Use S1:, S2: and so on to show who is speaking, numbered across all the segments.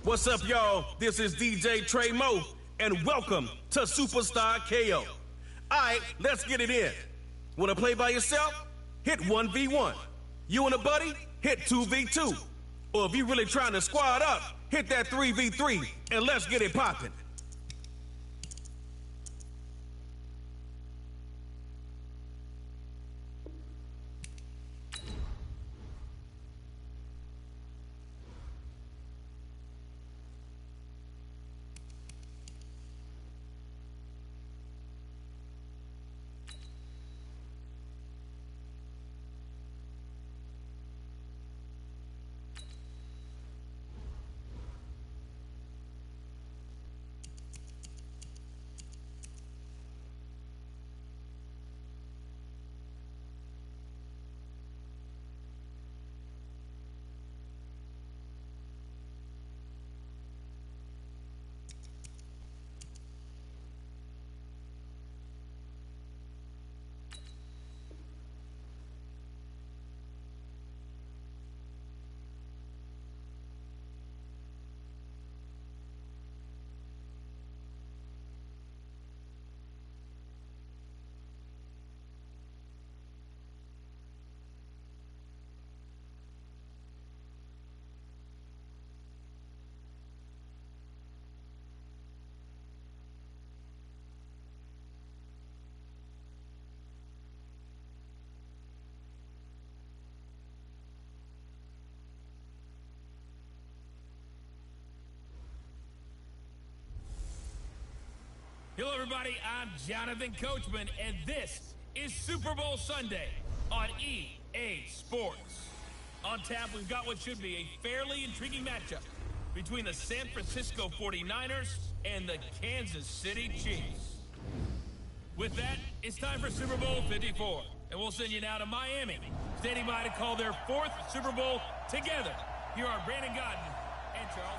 S1: What's up, y'all? This is DJ Trey Mo, and welcome to Superstar KO. All right, let's get it in. Want to play by yourself? Hit 1v1. You and a buddy? Hit 2v2. Or if you're really trying to squad up, hit that 3v3, and let's get it popping.
S2: Hello, everybody. I'm Jonathan Coachman, and this is Super Bowl Sunday on EA Sports. On tap, we've got what should be a fairly intriguing matchup between the San Francisco 49ers and the Kansas City Chiefs. With that, it's time for Super Bowl 54, and we'll send you now to Miami, standing by to call their fourth Super Bowl together. Here are Brandon Godden and Charles.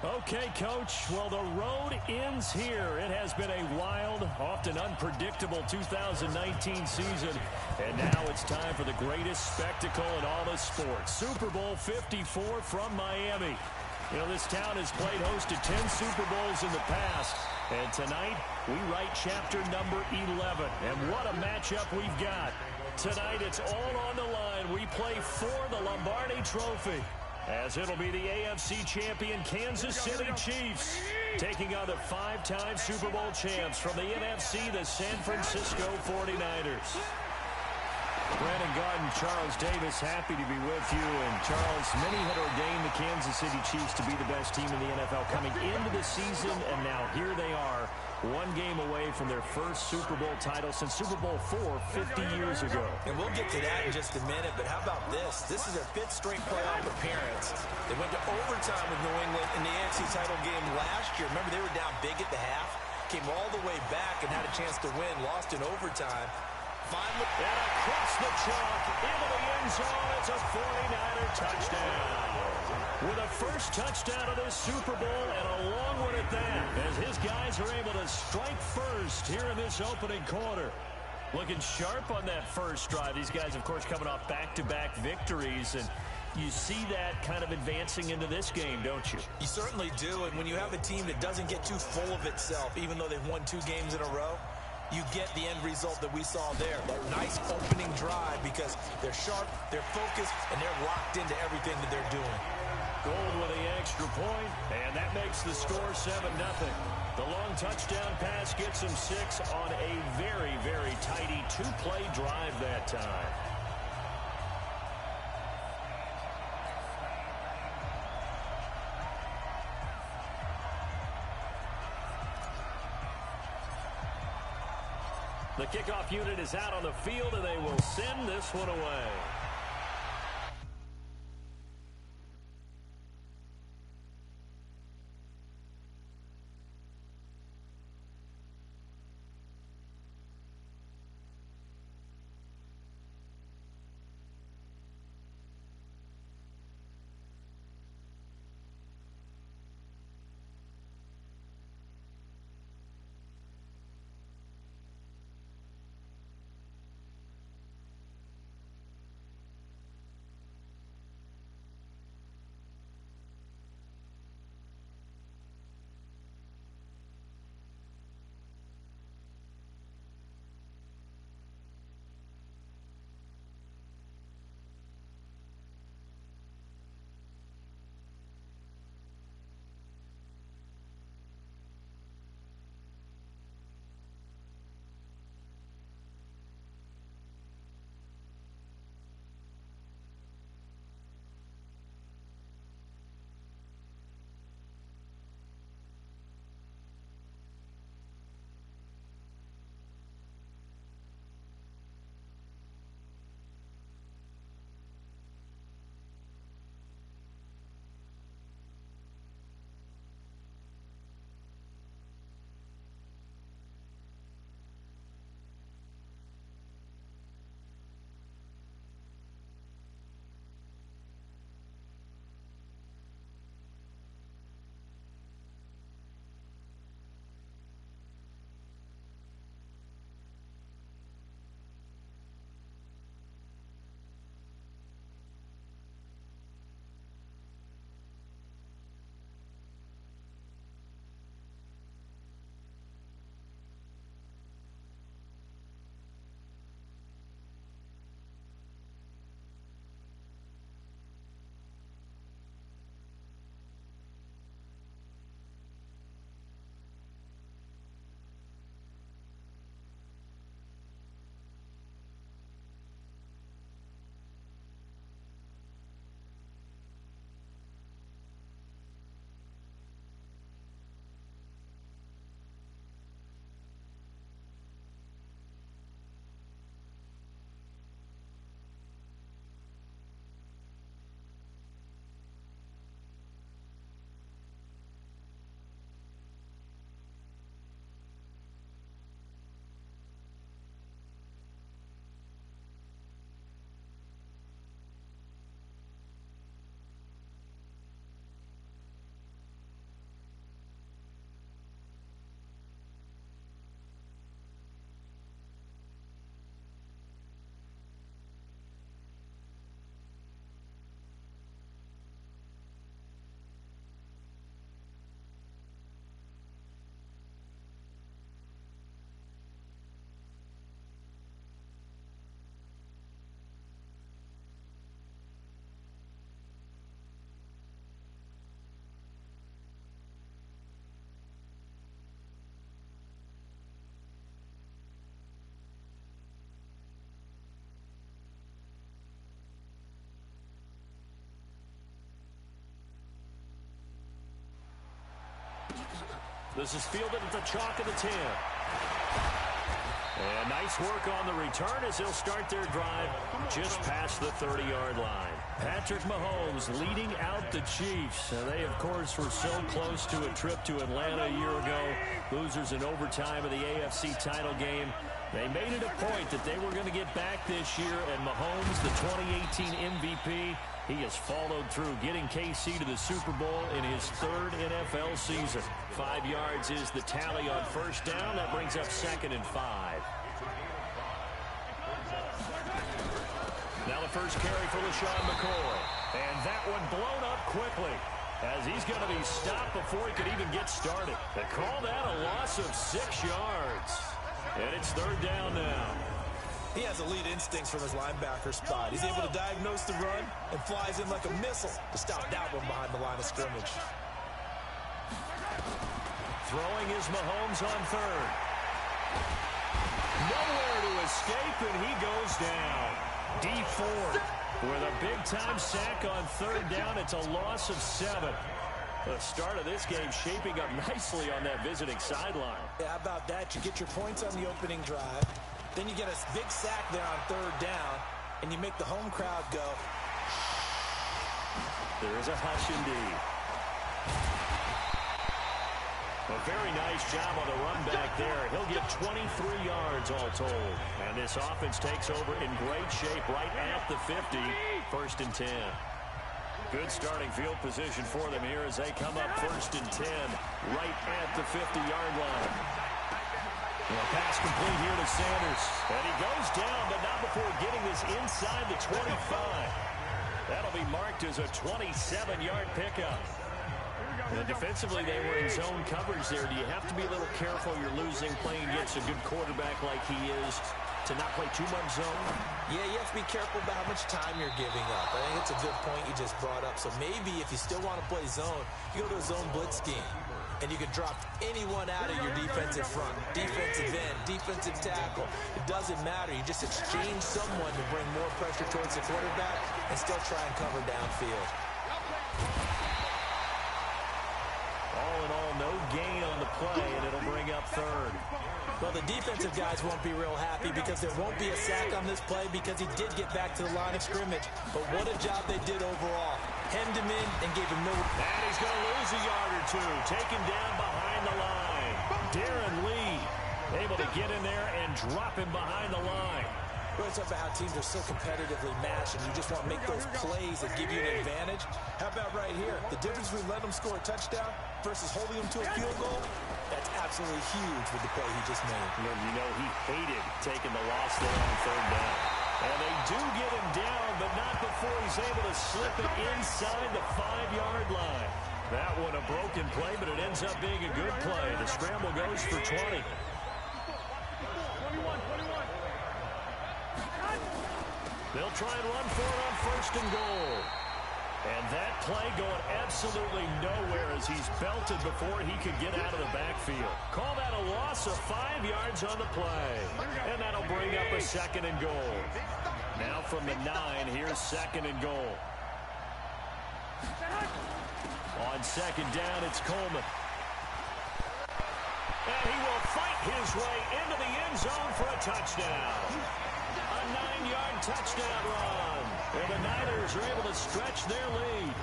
S3: Okay, Coach. Well, the road ends here. It has been a wild, often unpredictable 2019 season. And now it's time for the greatest spectacle in all of sports. Super Bowl 54 from Miami. You know, this town has played host to 10 Super Bowls in the past. And tonight, we write chapter number 11. And what a matchup we've got. Tonight, it's all on the line. We play for the Lombardi Trophy, as it'll be the AFC champion Kansas City Chiefs taking on the five-time Super Bowl champs from the NFC, the San Francisco 49ers. Brandon Godden, Charles Davis, happy to be with you. And Charles, many had ordained the Kansas City Chiefs to be the best team in the NFL coming into the season, and now here they are, one game away from their first Super Bowl title since Super Bowl IV 50 years ago.
S4: And we'll get to that in just a minute, but how about this? This is their fifth straight playoff appearance. They went to overtime with New England in the AFC title game last year. Remember, they were down big at the half, came all the way back and had a chance to win, lost in overtime. Finally,
S3: and across the chalk, into the end zone, it's a 49er touchdown. With a first touchdown of this Super Bowl, and a long one at that, as his guys are able to strike first here in this opening quarter. Looking sharp on that first drive. These guys, of course, coming off back-to-back victories, and you see that kind of advancing into this game, don't you?
S4: You certainly do, and when you have a team that doesn't get too full of itself, even though they've won 2 games in a row, you get the end result that we saw there. That nice opening drive because they're sharp, they're focused, and they're locked into everything that they're doing.
S3: Gold with the extra point, and that makes the score 7-0. The long touchdown pass gets them 6 on a very, very tidy 2-play drive that time. The kickoff unit is out on the field, and they will send this one away. This is fielded at the chalk of the 10. And nice work on the return as they'll start their drive just past the 30-yard line. Patrick Mahomes leading out the Chiefs. They, of course, were so close to a trip to Atlanta a year ago. Losers in overtime of the AFC title game. They made it a point that they were going to get back this year, and Mahomes, the 2018 MVP, he has followed through, getting KC to the Super Bowl in his third NFL season. 5 yards is the tally on first down. That brings up 2nd and 5. Now the first carry for LaShawn McCoy. And that one blown up quickly, as he's going to be stopped before he could even get started. They call that a loss of 6 yards. And it's 3rd down now.
S4: He has elite instincts from his linebacker spot. He's able to diagnose the run and flies in like a missile to stop that one behind the line of scrimmage.
S3: Throwing is Mahomes on 3rd. Nowhere to escape, and he goes down. D Ford with a big-time sack on 3rd down. It's a loss of 7. The start of this game shaping up nicely on that visiting sideline.
S4: Yeah, how about that? You get your points on the opening drive. Then you get a big sack there on 3rd down, and you make the home crowd go.
S3: There is a hush indeed. A very nice job on the run back there. He'll get 23 yards all told. And this offense takes over in great shape right at the 50. 1st and 10. Good starting field position for them here as they come up 1st and 10 right at the 50-yard line. Well, pass complete here to Sanders. And he goes down, but not before getting this inside the 25. That'll be marked as a 27-yard pickup. And defensively, they were in zone coverage there. Do you have to be a little careful? You're losing, playing against a good quarterback like he is, to not play too much zone?
S4: Yeah, you have to be careful about how much time you're giving up. I think it's a good point you just brought up. So maybe if you still want to play zone, you go to a zone blitz scheme. And you can drop anyone out of your defensive front, defensive end, defensive tackle. It doesn't matter. You just exchange someone to bring more pressure towards the quarterback and still try and cover downfield.
S3: All in all, no gain on the play, and it'll bring up 3rd.
S4: Well, the defensive guys won't be real happy because there won't be a sack on this play because he did get back to the line of scrimmage. But what a job they did overall. Hemmed him in and gave him no...
S3: And he's going to lose a yard or two. Taken down behind the line. Darren Lee able to get in there and drop him behind the line.
S4: We're talking about how teams are so competitively matched, and you just want to make those plays that give you an advantage. How about right here? The difference between letting them score a touchdown versus holding them to a field goal, that's absolutely huge with the play he just made.
S3: And you know he hated taking the loss there on 3rd down. And they do get him down, but not before he's able to slip it inside the 5-yard line. That one a broken play, but it ends up being a good play. The scramble goes for 20. They'll try and run for it on 1st and goal. And that play going absolutely nowhere as he's belted before he could get out of the backfield. Call that a loss of 5 yards on the play. And that'll bring up a 2nd and goal. Now from the 9, here's 2nd and goal. On 2nd down, it's Coleman. And he will fight his way into the end zone for a touchdown. A 9-yard touchdown run. And the Niners are able to stretch their lead.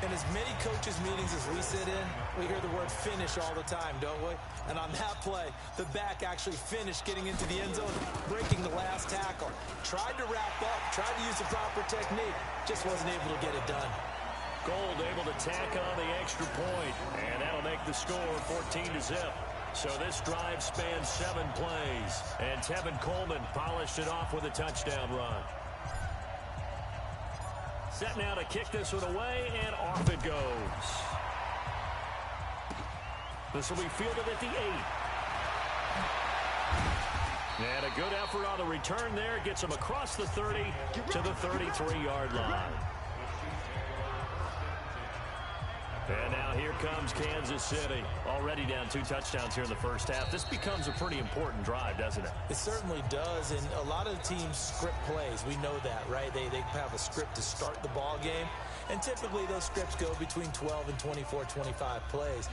S4: In as many coaches' meetings as we sit in, we hear the word finish all the time, don't we? And on that play, the back actually finished getting into the end zone, breaking the last tackle. Tried to wrap up, tried to use the proper technique, just wasn't able to get it done.
S3: Gold able to tack on the extra point, and that'll make the score 14-0. So this drive spans 7 plays, and Tevin Coleman polished it off with a touchdown run. Set now to kick this one away, and off it goes. This will be fielded at the 8. And a good effort on the return there. Gets him across the 30 to the 33-yard line. And now here comes Kansas City. Already down 2 touchdowns here in the first half. This becomes a pretty important drive, doesn't it?
S4: It certainly does, and a lot of teams script plays. We know that, right? They have a script to start the ball game, and typically those scripts go between 12 and 24, 25 plays.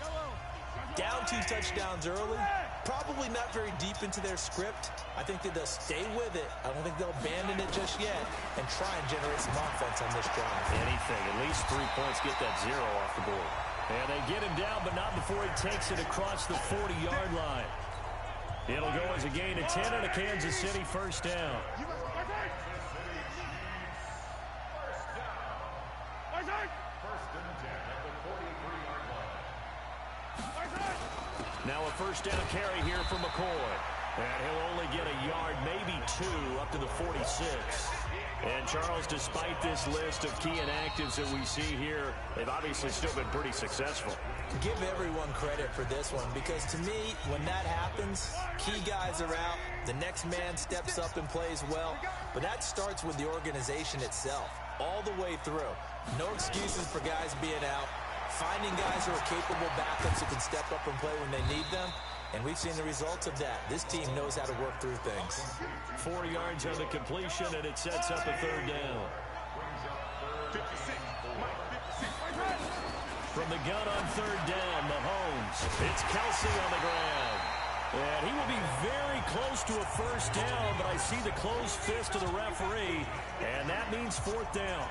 S4: Down 2 touchdowns early, probably not very deep into their script. I think that they'll stay with it. I don't think they'll abandon it just yet and try and generate some offense on this drive.
S3: Anything, at least 3 points, get that 0 off the board. And they get him down, but not before he takes it across the 40-yard line. It'll go as a gain of 10 and a Kansas City first down. Now a first down carry here for McCoy. And he'll only get a yard, maybe 2, up to the 46. And, Charles, despite this list of key inactives that we see here, they've obviously still been pretty successful.
S4: Give everyone credit for this one, because to me, when that happens, key guys are out, the next man steps up and plays well, but that starts with the organization itself, all the way through. No excuses for guys being out, finding guys who are capable backups who can step up and play when they need them, and we've seen the results of that. This team knows how to work through things.
S3: 4 yards on the completion, and it sets up a third down. From the gun on third down, Mahomes. It's Kelsey on the ground. And he will be very close to a first down, but I see the closed fist of the referee, and that means fourth down.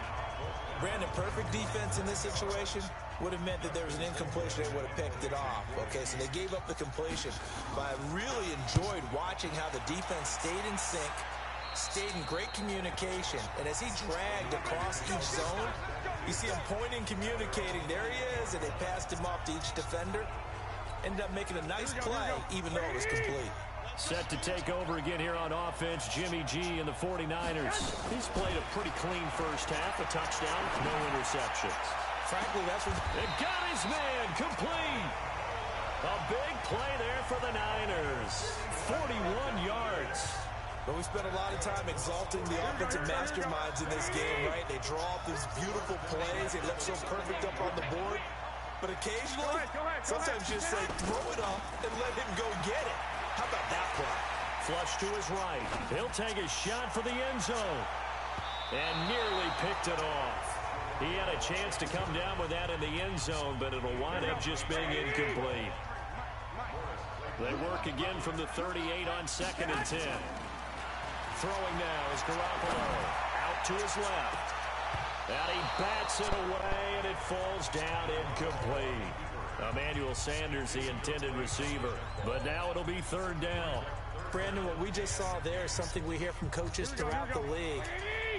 S4: Brandon, perfect defense in this situation would have meant that there was an incompletion. They would have picked it off. Okay, so they gave up the completion. But I really enjoyed watching how the defense stayed in sync, stayed in great communication. And as he dragged across each zone, you see him pointing, communicating. There he is, and they passed him off to each defender. Ended up making a nice play, even though it was complete.
S3: Set to take over again here on offense, Jimmy G and the 49ers. He's played a pretty clean first half, a touchdown, no interceptions.
S4: Frankly, that's what...
S3: It got his man, complete. A big play there for the Niners. 41 yards.
S4: But we spent a lot of time exalting the offensive masterminds in this game, right? They draw up these beautiful plays. They look so perfect up on the board. But occasionally, sometimes just say, throw it up and let him go get it. How about that play?
S3: Flush to his right. He'll take a shot for the end zone. And nearly picked it off. He had a chance to come down with that in the end zone, but it'll wind up just being incomplete. They work again from the 38 on 2nd and 10. Throwing now is Garoppolo. Out to his left. And he bats it away, and it falls down incomplete. Emmanuel Sanders, the intended receiver. But now it'll be third down.
S4: Brandon, what we just saw there is something we hear from coaches throughout the league.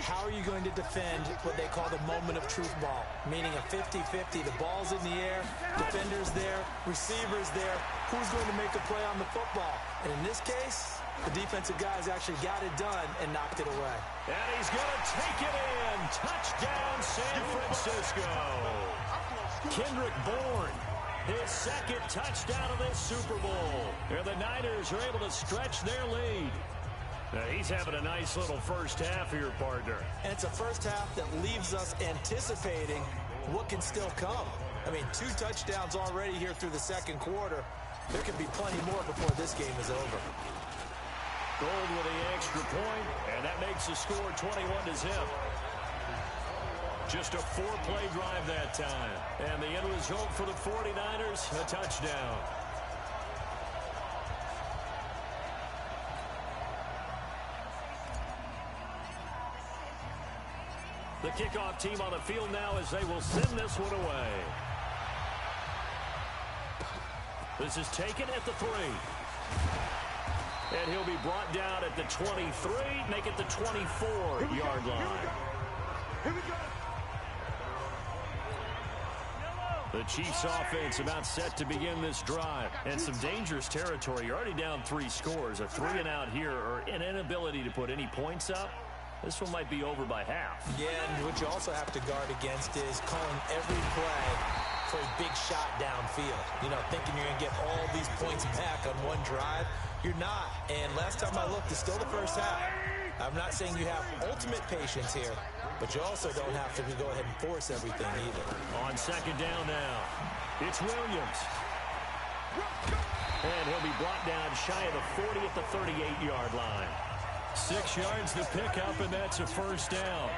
S4: How are you going to defend what they call the moment of truth ball? Meaning a 50-50. The ball's in the air, defenders there, receivers there. Who's going to make a play on the football? And in this case, the defensive guys actually got it done and knocked it away.
S3: And he's going to take it in. Touchdown, San Francisco. Kendrick Bourne, his second touchdown of this Super Bowl. And the Niners are able to stretch their lead. Now, he's having a nice little first half here, partner.
S4: And it's a first half that leaves us anticipating what can still come. I mean, 2 touchdowns already here through the second quarter. There could be plenty more before this game is over.
S3: Gold with the extra point, and that makes the score 21-0. Just a 4-play drive that time. And the end result for the 49ers, a touchdown. The kickoff team on the field now as they will send this one away. This is taken at the 3. And he'll be brought down at the 23, make it the 24-yard line. The Chiefs offense about set to begin this drive. And some dangerous territory. You're already down 3 scores. A 3-and-out here or an inability to put any points up. This one might be over by half.
S4: Yeah, and what you also have to guard against is calling every play for a big shot downfield. You know, thinking you're going to get all these points back on one drive. You're not. And last time I looked, it's still the first half. I'm not saying you have ultimate patience here, but you also don't have to go ahead and force everything either.
S3: On second down now, it's Williams. And he'll be brought down shy of the 40 at the 38-yard line. 6 yards to pick up, and that's a first down.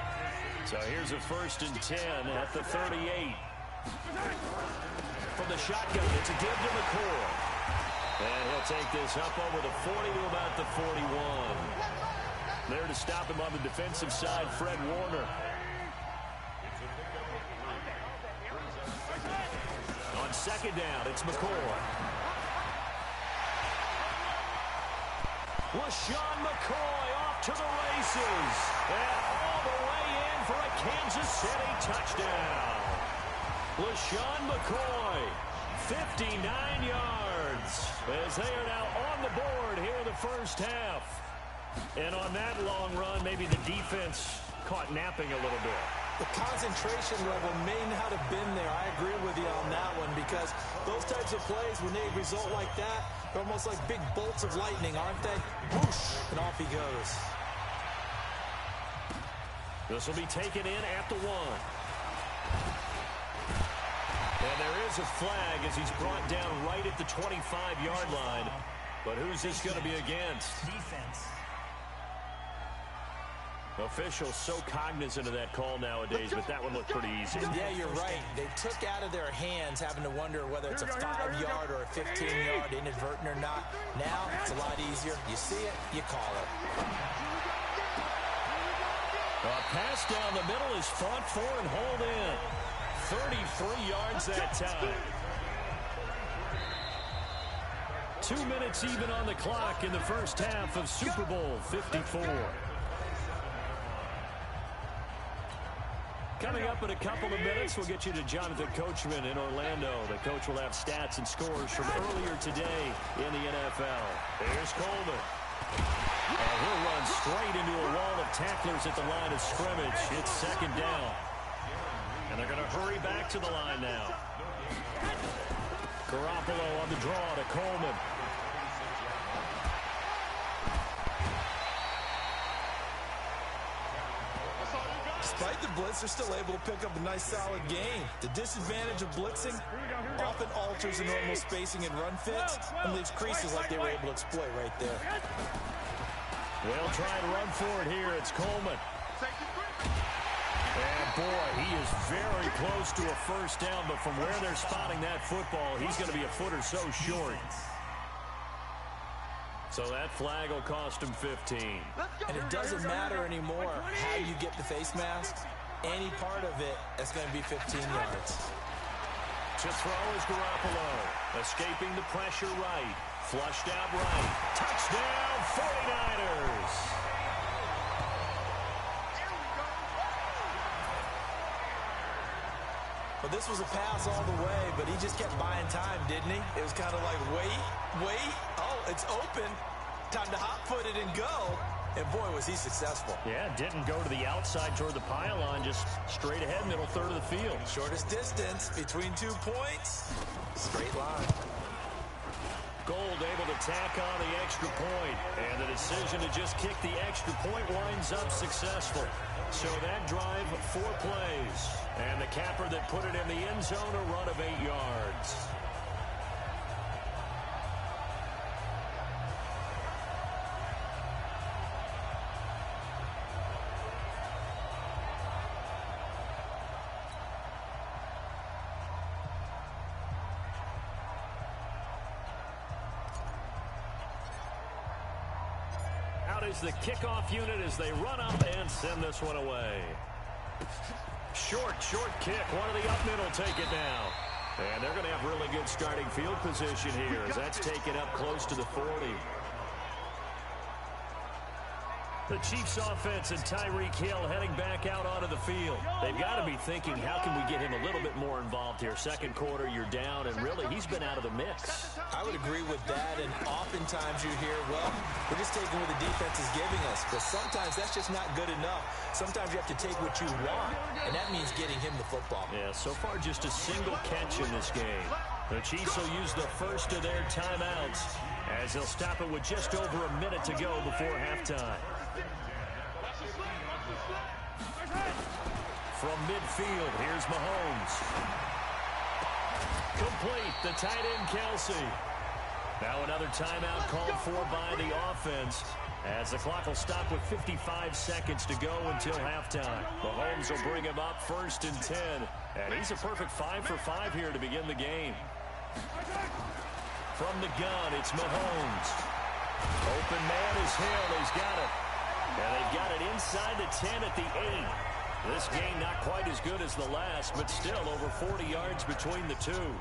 S3: So here's a 1st and 10 at the 38. From the shotgun, it's a give to McCoy. And he'll take this up over the 40 to about the 41. There to stop him on the defensive side, Fred Warner. On second down, it's McCoy. LaShawn McCoy off to the races. And all the way in for a Kansas City touchdown. LaShawn McCoy, 59 yards, as they are now on the board here in the first half. And on that long run, maybe the defense caught napping a little bit.
S4: The concentration level may not have been there. I agree with you on that one, because those types of plays, when they result like that, they're almost like big bolts of lightning, aren't they? Whoosh, and off he goes.
S3: This will be taken in at the 1. And there is a flag as he's brought down right at the 25-yard line. But who's this going to be against?
S5: Defense.
S3: Officials so cognizant of that call nowadays, but that one looked pretty easy.
S4: Yeah, you're right. They took out of their hands having to wonder whether it's a 5-yard or a 15-yard, inadvertent or not. Now, it's a lot easier. You see it, you call it.
S3: A pass down the middle is fought for and hauled in. 33 yards that time. 2 minutes even on the clock in the first half of Super Bowl 54. Coming up in a couple of minutes, we'll get you to Jonathan Coachman in Orlando. The coach will have stats and scores from earlier today in the NFL. Here's Coleman. And he'll run straight into a wall of tacklers at the line of scrimmage. It's second down. And they're going to hurry back to the line now. Garoppolo on the draw to Coleman.
S4: Despite the blitz, they're still able to pick up a nice, solid gain. The disadvantage of blitzing often alters the normal spacing and run fits and leaves creases like they were able to exploit right there.
S3: They'll try and run for it here. It's Coleman. And, boy, he is very close to a first down, but from where they're spotting that football, he's going to be a foot or so short. So that flag will cost him 15.
S4: And it doesn't matter anymore how you get the face mask. Any part of it, that's going to be 15 yards.
S3: To throw is Garoppolo. Escaping the pressure right. Flushed out right. Touchdown, 49ers.
S4: Well, this was a pass all the way, but he just kept buying time, didn't he? It was kind of like, wait. Oh, it's open. Time to hot-foot it and go. And, boy, was he successful.
S3: Yeah, didn't go to the outside toward the pylon, just straight ahead, middle third of the field.
S4: Shortest distance between 2 points. Straight line.
S3: Gold able to tack on the extra point, and the decision to just kick the extra point winds up successful. So that drive, 4 plays, and the capper that put it in the end zone, a run of 8 yards. Is the kickoff unit as they run up and send this one away. Short kick. One of the up mid will take it now. And they're going to have really good starting field position here as that's taken up close to the 40. The Chiefs offense and Tyreek Hill heading back out onto the field. They've got to be thinking, how can we get him a little bit more involved here? Second quarter, you're down, and really, he's been out of the mix.
S4: I would agree with that, and oftentimes you hear, well, we're just taking what the defense is giving us. But sometimes that's just not good enough. Sometimes you have to take what you want, and that means getting him the football.
S3: Yeah, so far just a single catch in this game. The Chiefs will use the first of their timeouts as they'll stop it with just over a minute to go before halftime. From midfield, here's Mahomes. Complete, the tight end Kelsey. Now another timeout called for by the offense. As the clock will stop with 55 seconds to go until halftime. Mahomes will bring him up 1st and 10. And he's a perfect 5 for 5 here to begin the game. From the gun, it's Mahomes. Open man is Hill. He's got it. And they've got it inside the 10 at the 8. This game not quite as good as the last, but still over 40 yards between the two.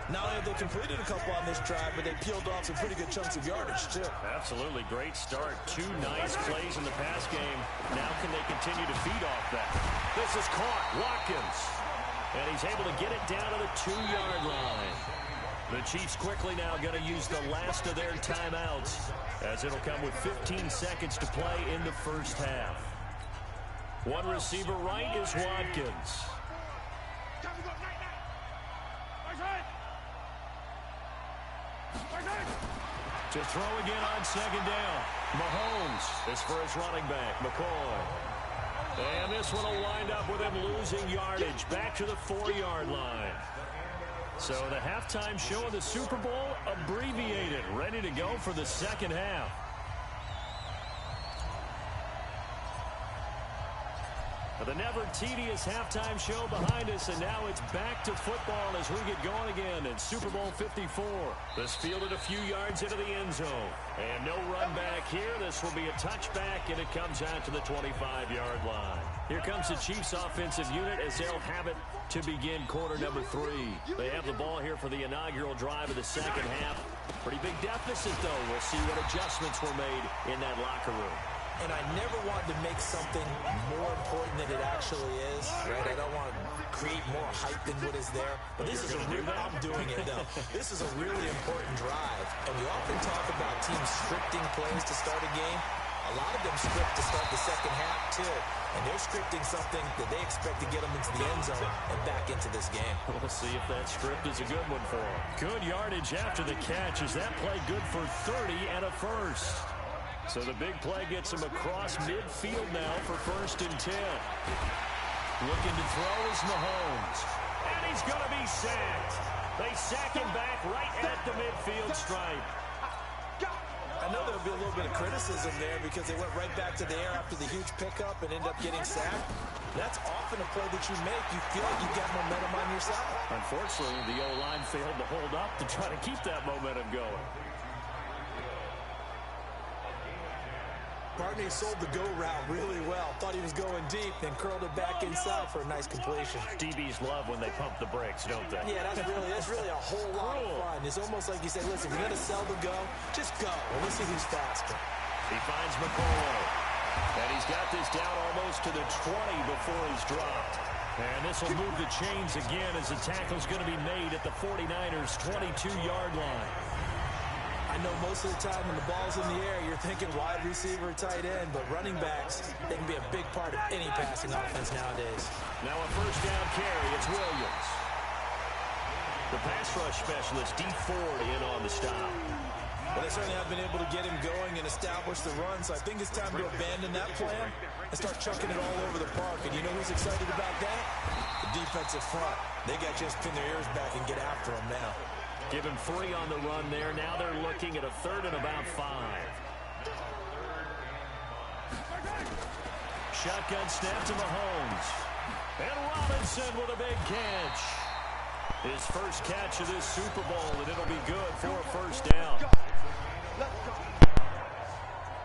S4: Not only have they completed a couple on this drive, but they peeled off some pretty good chunks of yardage, too.
S3: Absolutely. Great start. 2 nice plays in the pass game. Now can they continue to feed off that? This is caught. Watkins. And he's able to get it down to the 2-yard line. The Chiefs quickly now going to use the last of their timeouts, as it'll come with 15 seconds to play in the first half. One receiver right is Watkins. To throw again on 2nd down. Mahomes is for his running back, McCoy. And this one will wind up with him losing yardage back to the 4-yard line. So the halftime show of the Super Bowl abbreviated, ready to go for the second half. The never-tedious halftime show behind us, and now it's back to football as we get going again in Super Bowl 54. This fielded a few yards into the end zone. And no run back here. This will be a touchback, and it comes out to the 25-yard line. Here comes the Chiefs offensive unit as they'll have it to begin quarter number 3. They have the ball here for the inaugural drive of the second half. Pretty big deficit, though. We'll see what adjustments were made in that locker room.
S4: And I never want to make something more important than it actually is, right? I don't want to create more hype than what is there. But this is a real, I'm doing it though. This is a really important drive. And we often talk about teams scripting plays to start a game. A lot of them script to start the second half too. And they're scripting something that they expect to get them into the end zone and back into this game.
S3: We'll see if that script is a good one for them. Good yardage after the catch. Is that play good for 30 and a first? So the big play gets him across midfield now for 1st and 10. Looking to throw is Mahomes. And he's going to be sacked. They sack him back right at the midfield stripe.
S4: I know there'll be a little bit of criticism there because they went right back to the air after the huge pickup and ended up getting sacked. That's often a play that you make. You feel like you've got momentum on your side.
S3: Unfortunately, the O-line failed to hold up to try to keep that momentum going.
S4: Barney sold the go route really well. Thought he was going deep, then curled it back inside for a nice completion.
S3: DBs love when they pump the brakes, don't they?
S4: Yeah, that's really a whole lot of fun. It's almost like you say, listen, if you're going to sell the go, just go. And we'll see who's faster.
S3: He finds McCoy. And he's got this down almost to the 20 before he's dropped. And this will move the chains again as the tackle's going to be made at the 49ers' 22-yard line.
S4: I know most of the time when the ball's in the air, you're thinking wide receiver, tight end, but running backs, they can be a big part of any passing offense nowadays.
S3: Now a 1st down carry, it's Williams. The pass rush specialist, D. Ford, in on the stop.
S4: Well, they certainly have been able to get him going and establish the run, so I think it's time to abandon that plan and start chucking it all over the park. And you know who's excited about that? The defensive front. They got just pin their ears back and get after him now.
S3: Give him 3 on the run there. Now they're looking at a 3rd and about 5. Shotgun snap to Mahomes. And Robinson with a big catch. His first catch of this Super Bowl, and it'll be good for a 1st down.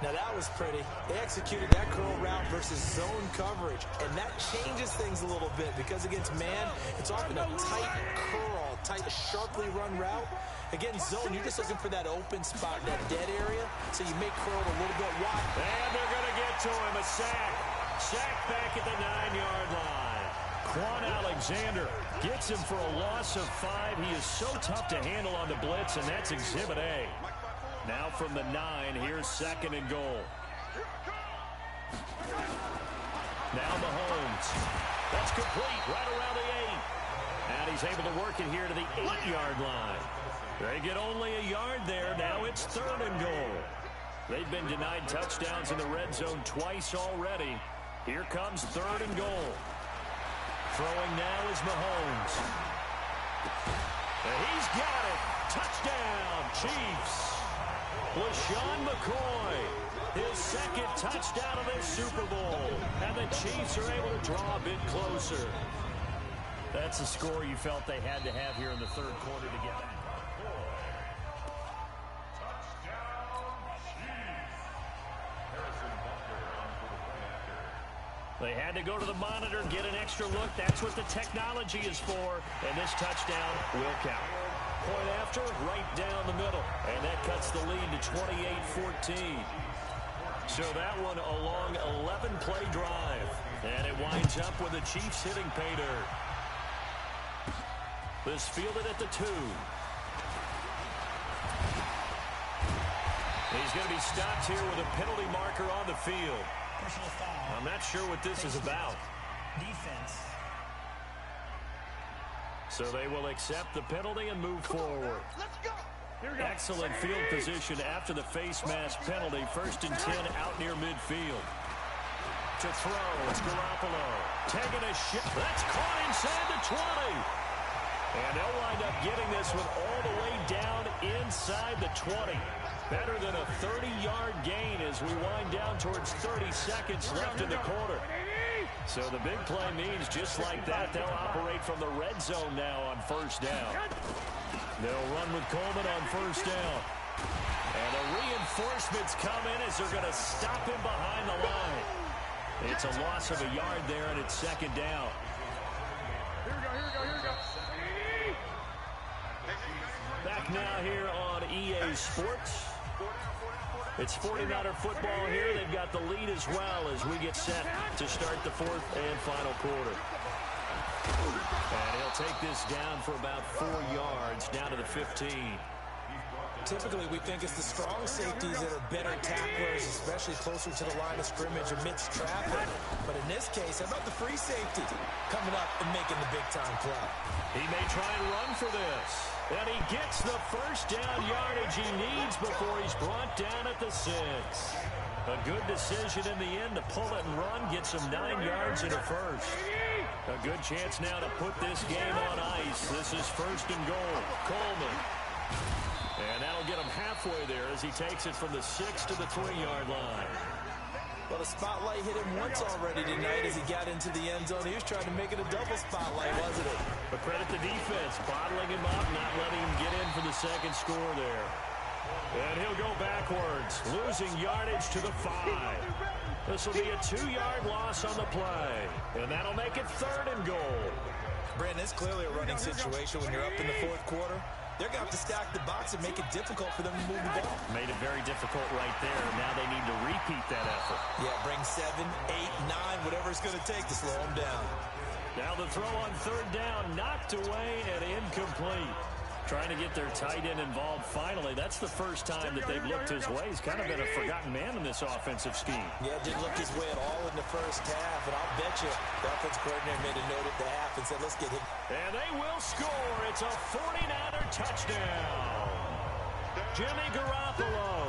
S4: Now that was pretty. They executed that curl route versus zone coverage, and that changes things a little bit because against man, it's often a tight curl, tight, sharply run route. Against zone, you're just looking for that open spot, that dead area, so you make curl a little bit wide.
S3: And they're going to get to him, a sack. Sack back at the 9-yard line. Quan Alexander gets him for a loss of 5. He is so tough to handle on the blitz, and that's Exhibit A. Now from the 9, here's 2nd and goal. Now Mahomes. That's complete right around the 8. And he's able to work it here to the 8-yard line. They get only a yard there. Now it's 3rd and goal. They've been denied touchdowns in the red zone twice already. Here comes 3rd and goal. Throwing now is Mahomes. And he's got it. Touchdown, Chiefs. LaShawn McCoy His second touchdown of this Super Bowl. And the Chiefs are able to draw a bit closer. That's a score you felt they had to have here in the third quarter to get back. They had to go to the monitor, get an extra look. That's what the technology is for. And this touchdown will count. Point after, right down the middle. And that cuts the lead to 28-14. So that one a long 11-play drive. And it winds up with the Chiefs hitting pay dirt. This fielded at the 2. He's going to be stopped here with a penalty marker on the field. I'm not sure what this is about.
S5: Defense.
S3: So they will accept the penalty and move forward.
S5: Let's go.
S3: Excellent field position after the face mask penalty. 1st and 10 out near midfield. To throw, it's Garoppolo. Taking a shot. That's caught inside the 20. And they'll wind up getting this one all the way down inside the 20. Better than a 30-yard gain as we wind down towards 30 seconds left in the quarter. So the big play means just like that, they'll operate from the red zone now on 1st down. They'll run with Coleman on 1st down. And the reinforcements come in as they're going to stop him behind the line. It's a loss of a yard there, and it's 2nd down.
S5: Here we go.
S3: Back now here on EA Sports. It's 49er football here. They've got the lead as well as we get set to start the 4th and final quarter. And he'll take this down for about 4 yards, down to the 15.
S4: Typically, we think it's the strong safeties that are better tacklers, especially closer to the line of scrimmage amidst traffic. But in this case, how about the free safety coming up and making the big-time play?
S3: He may try and run for this. And he gets the 1st down yardage he needs before he's brought down at the 6. A good decision in the end to pull it and run, gets him 9 yards and a 1st. A good chance now to put this game on ice. This is 1st and goal. Coleman. And that'll get him halfway there as he takes it from the 6 to the 3-yard line.
S4: Well, the spotlight hit him once already tonight as he got into the end zone. He was trying to make it a double spotlight, wasn't it?
S3: But credit the defense, bottling him up, not letting him get in for the 2nd score there. And he'll go backwards, losing yardage to the 5. This will be a 2-yard loss on the play. And that'll make it 3rd and goal.
S4: Brandon, it's clearly a running situation when you're up in the 4th quarter. They're going to have to stack the box and make it difficult for them to move the ball.
S3: Made it very difficult right there. Now they need to repeat that effort.
S4: Yeah, bring 7, 8, 9, whatever it's going to take to slow them down.
S3: Now the throw on 3rd down, knocked away and incomplete. Trying to get their tight end involved finally. That's the first time that they've looked his way. He's kind of been a forgotten man in this offensive scheme.
S4: Yeah, didn't look his way at all in the 1st half. And I'll bet you the offense coordinator made a note at the half and said, let's get him.
S3: And they will score. It's a 49er touchdown. Jimmy Garoppolo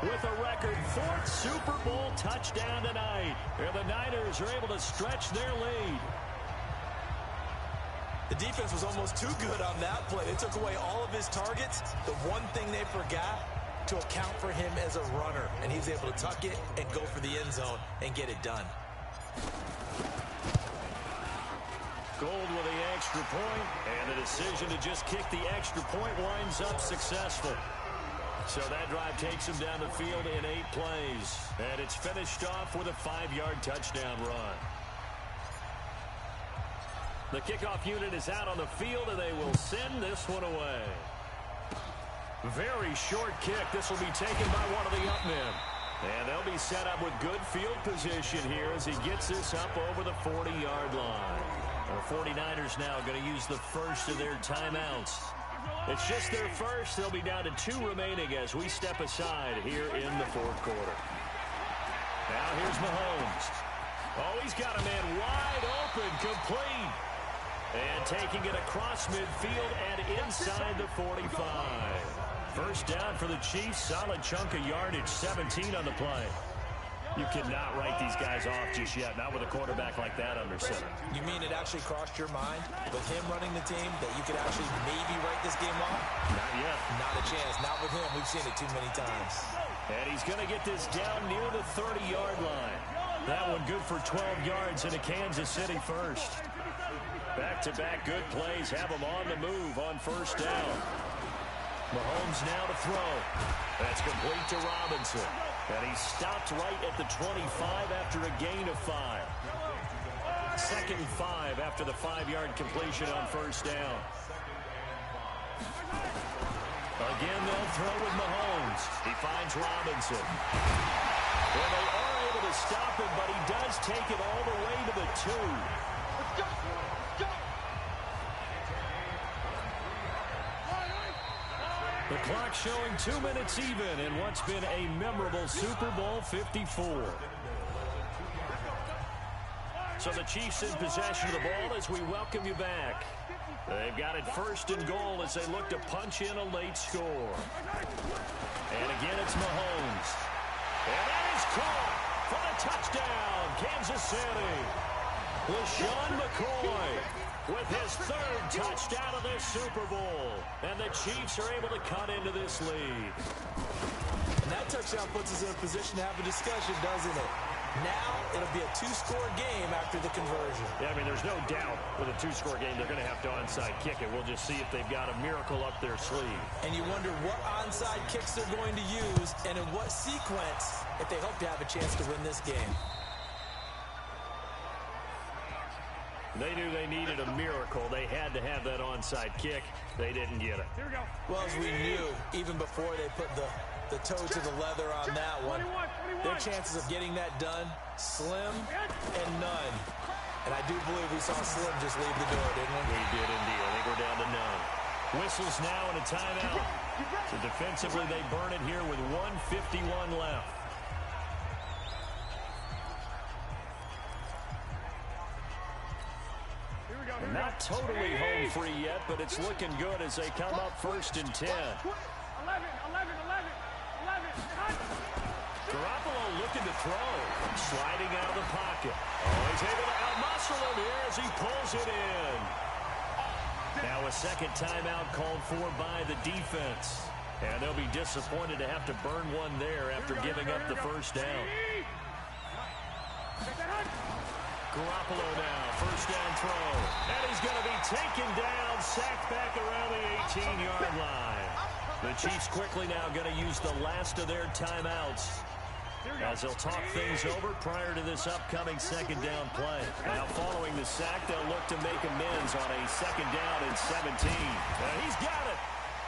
S3: with a record 4th Super Bowl touchdown tonight. And the Niners are able to stretch their lead.
S4: The defense was almost too good on that play. They took away all of his targets. The one thing they forgot, to account for him as a runner. And he was able to tuck it and go for the end zone and get it done.
S3: Gold with the extra point, and the decision to just kick the extra point winds up successful. So that drive takes him down the field in 8 plays. And it's finished off with a 5-yard touchdown run. The kickoff unit is out on the field, and they will send this one away. Very short kick. This will be taken by one of the up men. And they'll be set up with good field position here as he gets this up over the 40-yard line. The 49ers now going to use the first of their timeouts. It's just their first. They'll be down to 2 remaining as we step aside here in the 4th quarter. Now here's Mahomes. Oh, he's got a man wide open, complete. And taking it across midfield and inside the 45. 1st down for the Chiefs. Solid chunk of yardage, 17 on the play. You cannot write these guys off just yet, not with a quarterback like that under center.
S4: You mean it actually crossed your mind with him running the team that you could actually maybe write this game off?
S3: Not yet.
S4: Not a chance. Not with him. We've seen it too many times.
S3: And he's going to get this down near the 30-yard line. That one good for 12 yards into Kansas City first. Back-to-back good plays have him on the move on first down. Mahomes now to throw. That's complete to Robinson. And he stopped right at the 25 after a gain of 5. 2nd and 5 after the 5-yard completion on first down. Again, they'll throw with Mahomes. He finds Robinson. And they are able to stop him, but he does take it all the way to the 2.
S5: Let's go.
S3: The clock showing 2 minutes even in what's been a memorable Super Bowl 54. So the Chiefs in possession of the ball as we welcome you back. They've got it 1st and goal as they look to punch in a late score. And again, it's Mahomes. And that is caught for the touchdown, Kansas City. LaShawn McCoy with his 3rd touchdown of this Super Bowl. And the Chiefs are able to cut into this lead.
S4: And that touchdown puts us in a position to have a discussion, doesn't it? Now it'll be a 2-score game after the conversion.
S3: Yeah, I mean, there's no doubt with a 2-score game they're going to have to onside kick it. We'll just see if they've got a miracle up their sleeve.
S4: And you wonder what onside kicks they're going to use and in what sequence if they hope to have a chance to win this game.
S3: They knew they needed a miracle. They had to have that onside kick. They didn't get it.
S5: Here we go.
S4: Well, as we knew, even before they put the toe to the leather on that one, their chances of getting that done, slim and none. And I do believe we saw Slim just leave the door, didn't we?
S3: We did indeed. I think we're down to none. Whistles now and a timeout. So defensively, they burn it here with 1:51 left. And not totally home free yet, but it's looking good as they come up 1st and 10.
S5: 11.
S3: Garoppolo looking to throw. Sliding out of the pocket. Oh, he's able to outmuscle him here as he pulls it in. Now a 2nd timeout called for by the defense. And they'll be disappointed to have to burn one there after giving up the 1st down. Garoppolo now, 1st down throw. And he's going to be taken down, sacked back around the 18-yard line. The Chiefs quickly now going to use the last of their timeouts as they'll talk things over prior to this upcoming 2nd down play. Now following the sack, they'll look to make amends on a 2nd down and 17. He's got it.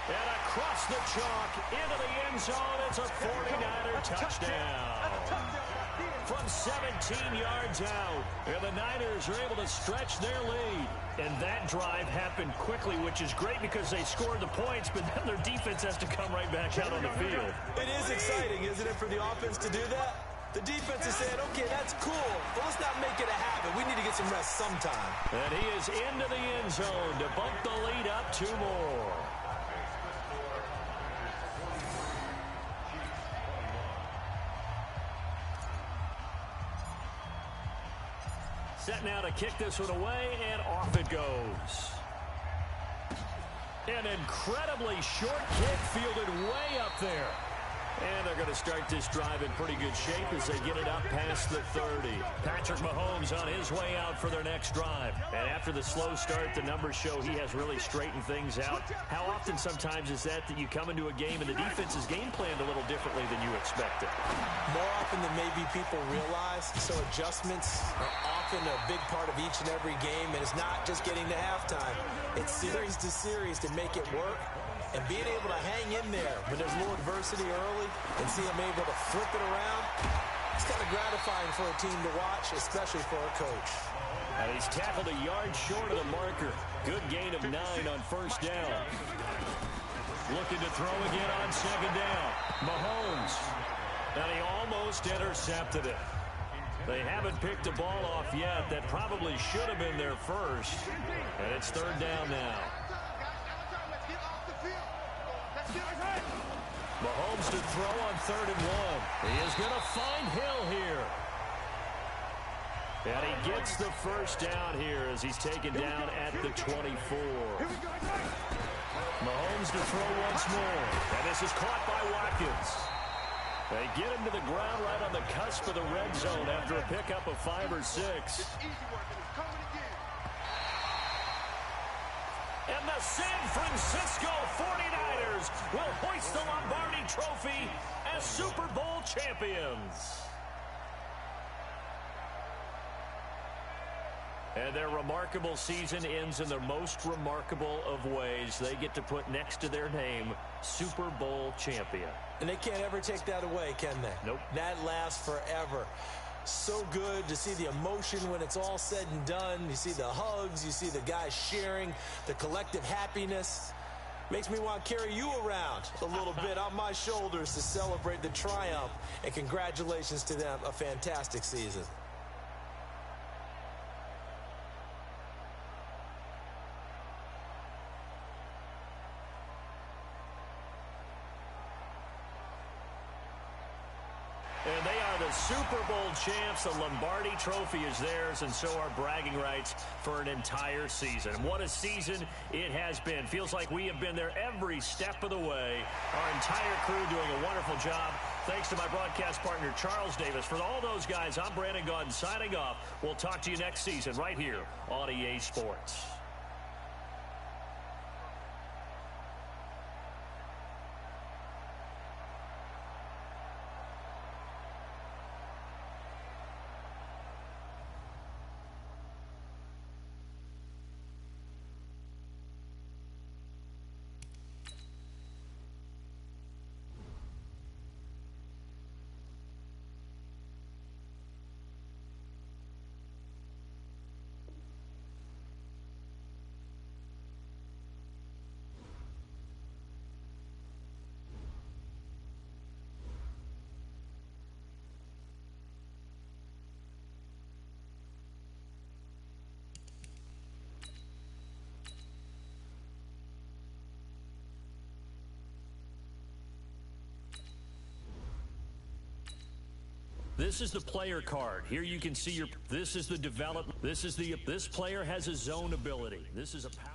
S3: And across the chalk into the end zone, it's a 49er touchdown. From 17 yards out, and the Niners are able to stretch their lead. And that drive happened quickly, which is great because they scored the points, but then their defense has to come right back out on the field.
S4: It is exciting, isn't it, for the offense to do that? The defense is saying, okay, that's cool, but let's not make it a habit. We need to get some rest sometime.
S3: And he is into the end zone to bump the lead up 2 more. Set now to kick this one away, and off it goes. An incredibly short kick fielded way up there. And they're going to start this drive in pretty good shape as they get it up past the 30. Patrick Mahomes on his way out for their next drive. And after the slow start, the numbers show he has really straightened things out. How often sometimes is that you come into a game and the defense is game planned a little differently than you expected?
S4: More often than maybe people realize. So adjustments are often a big part of each and every game. And it's not just getting to halftime. It's series to series to make it work. And being able to hang in there when there's a little adversity early and see them able to flip it around, it's kind of gratifying for a team to watch, especially for a coach.
S3: And he's tackled a yard short of the marker. Good gain of 9 on 1st down. Looking to throw again on 2nd down. Mahomes. And he almost intercepted it. They haven't picked the ball off yet. That probably should have been their first. And it's 3rd down now. Mahomes to throw on 3rd and 1. He is going to find Hill here. And he gets the 1st down here as he's taken down at the 24. Mahomes to throw once more. And this is caught by Watkins. They get him to the ground right on the cusp of the red zone after a pickup of 5 or 6.
S5: It's easy work, and it's coming again.
S3: And the San Francisco 49ers will hoist the Lombardi Trophy as Super Bowl champions. And their remarkable season ends in the most remarkable of ways. They get to put next to their name, Super Bowl champion.
S4: And they can't ever take that away, can they?
S3: Nope.
S4: That lasts forever. So good to see the emotion when it's all said and done. You see the hugs, you see the guys sharing, the collective happiness. Makes me want to carry you around a little bit on my shoulders to celebrate the triumph. And congratulations to them, a fantastic season.
S3: And they are the Super Bowl champs. The Lombardi Trophy is theirs, and so are bragging rights for an entire season. What a season it has been. Feels like we have been there every step of the way. Our entire crew doing a wonderful job. Thanks to my broadcast partner, Charles Davis. For all those guys, I'm Brandon Gaudin signing off. We'll talk to you next season right here on EA Sports. This is the player card. Here you can see this is the development. This player has a zone ability. This is a power.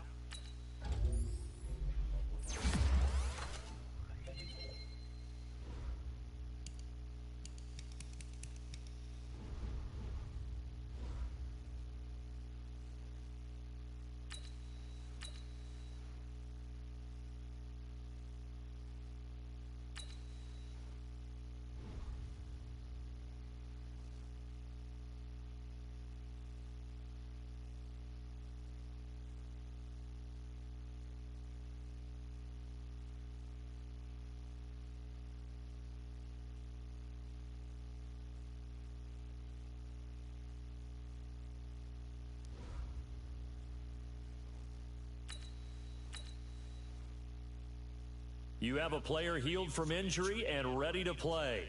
S3: You have a player healed from injury and ready to play.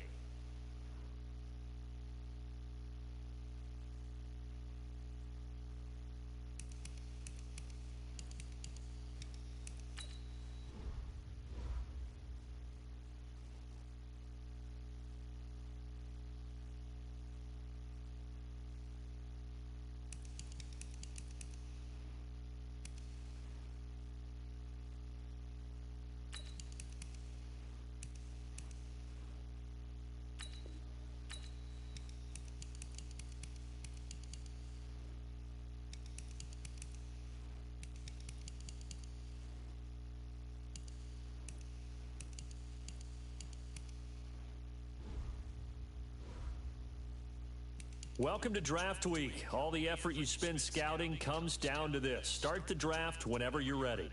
S3: Welcome to Draft Week. All the effort you spend scouting comes down to this. Start the draft whenever you're ready.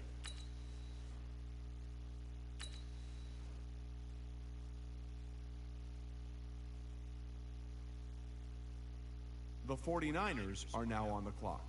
S6: The 49ers are now on the clock.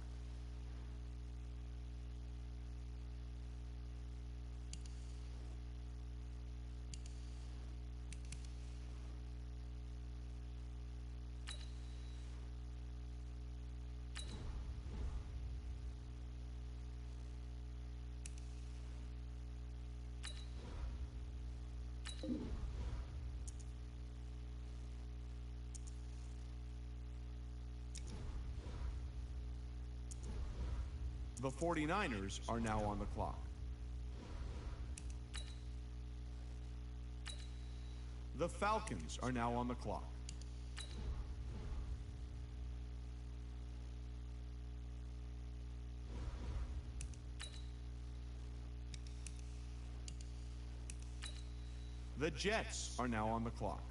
S6: The 49ers are now on the clock. The Falcons are now on the clock. The Jets are now on the clock.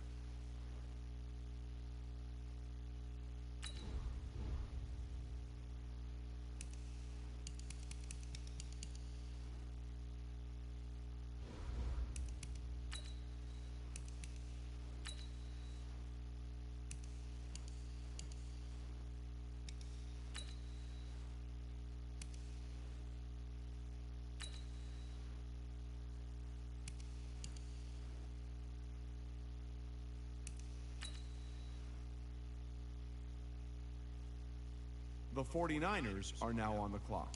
S6: The 49ers are now on the clock.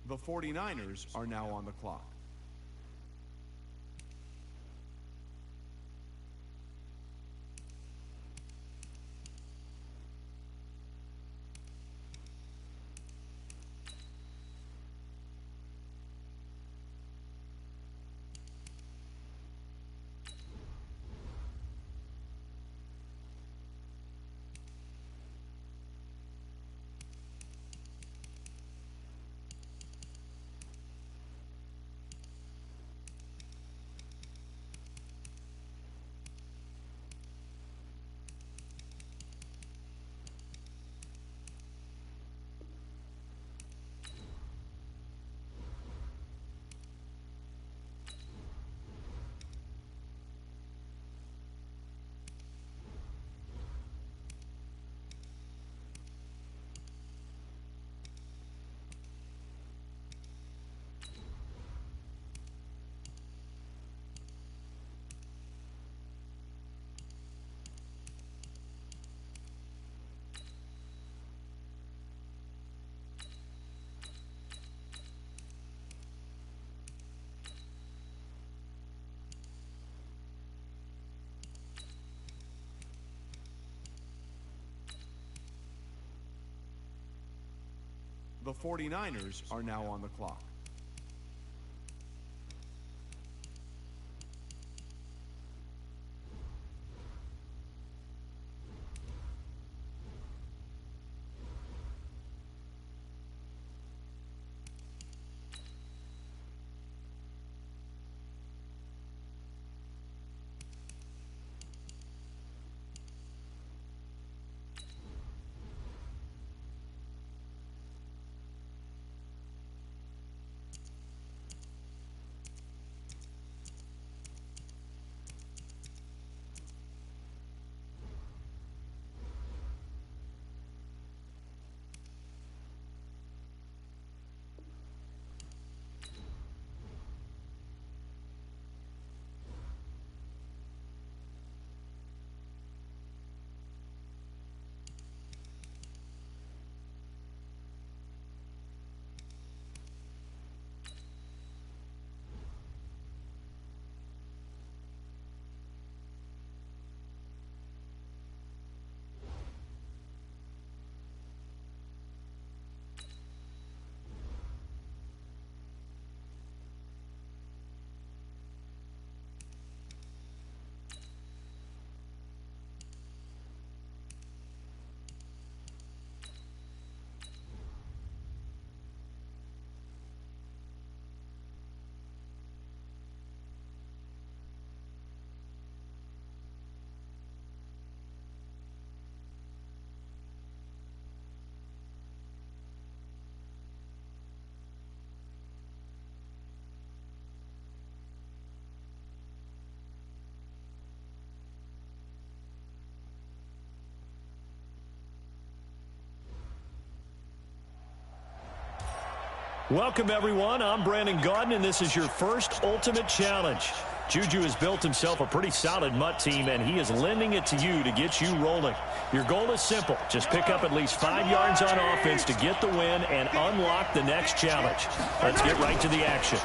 S6: The 49ers are now on the clock. The 49ers are now on the clock.
S3: Welcome, everyone. I'm Brandon Gaudin, and this is your first Ultimate Challenge. Juju has built himself a pretty solid MUT team, and he is lending it to you to get you rolling. Your goal is simple. Just pick up at least 5 yards on offense to get the win and unlock the next challenge. Let's get right to the action.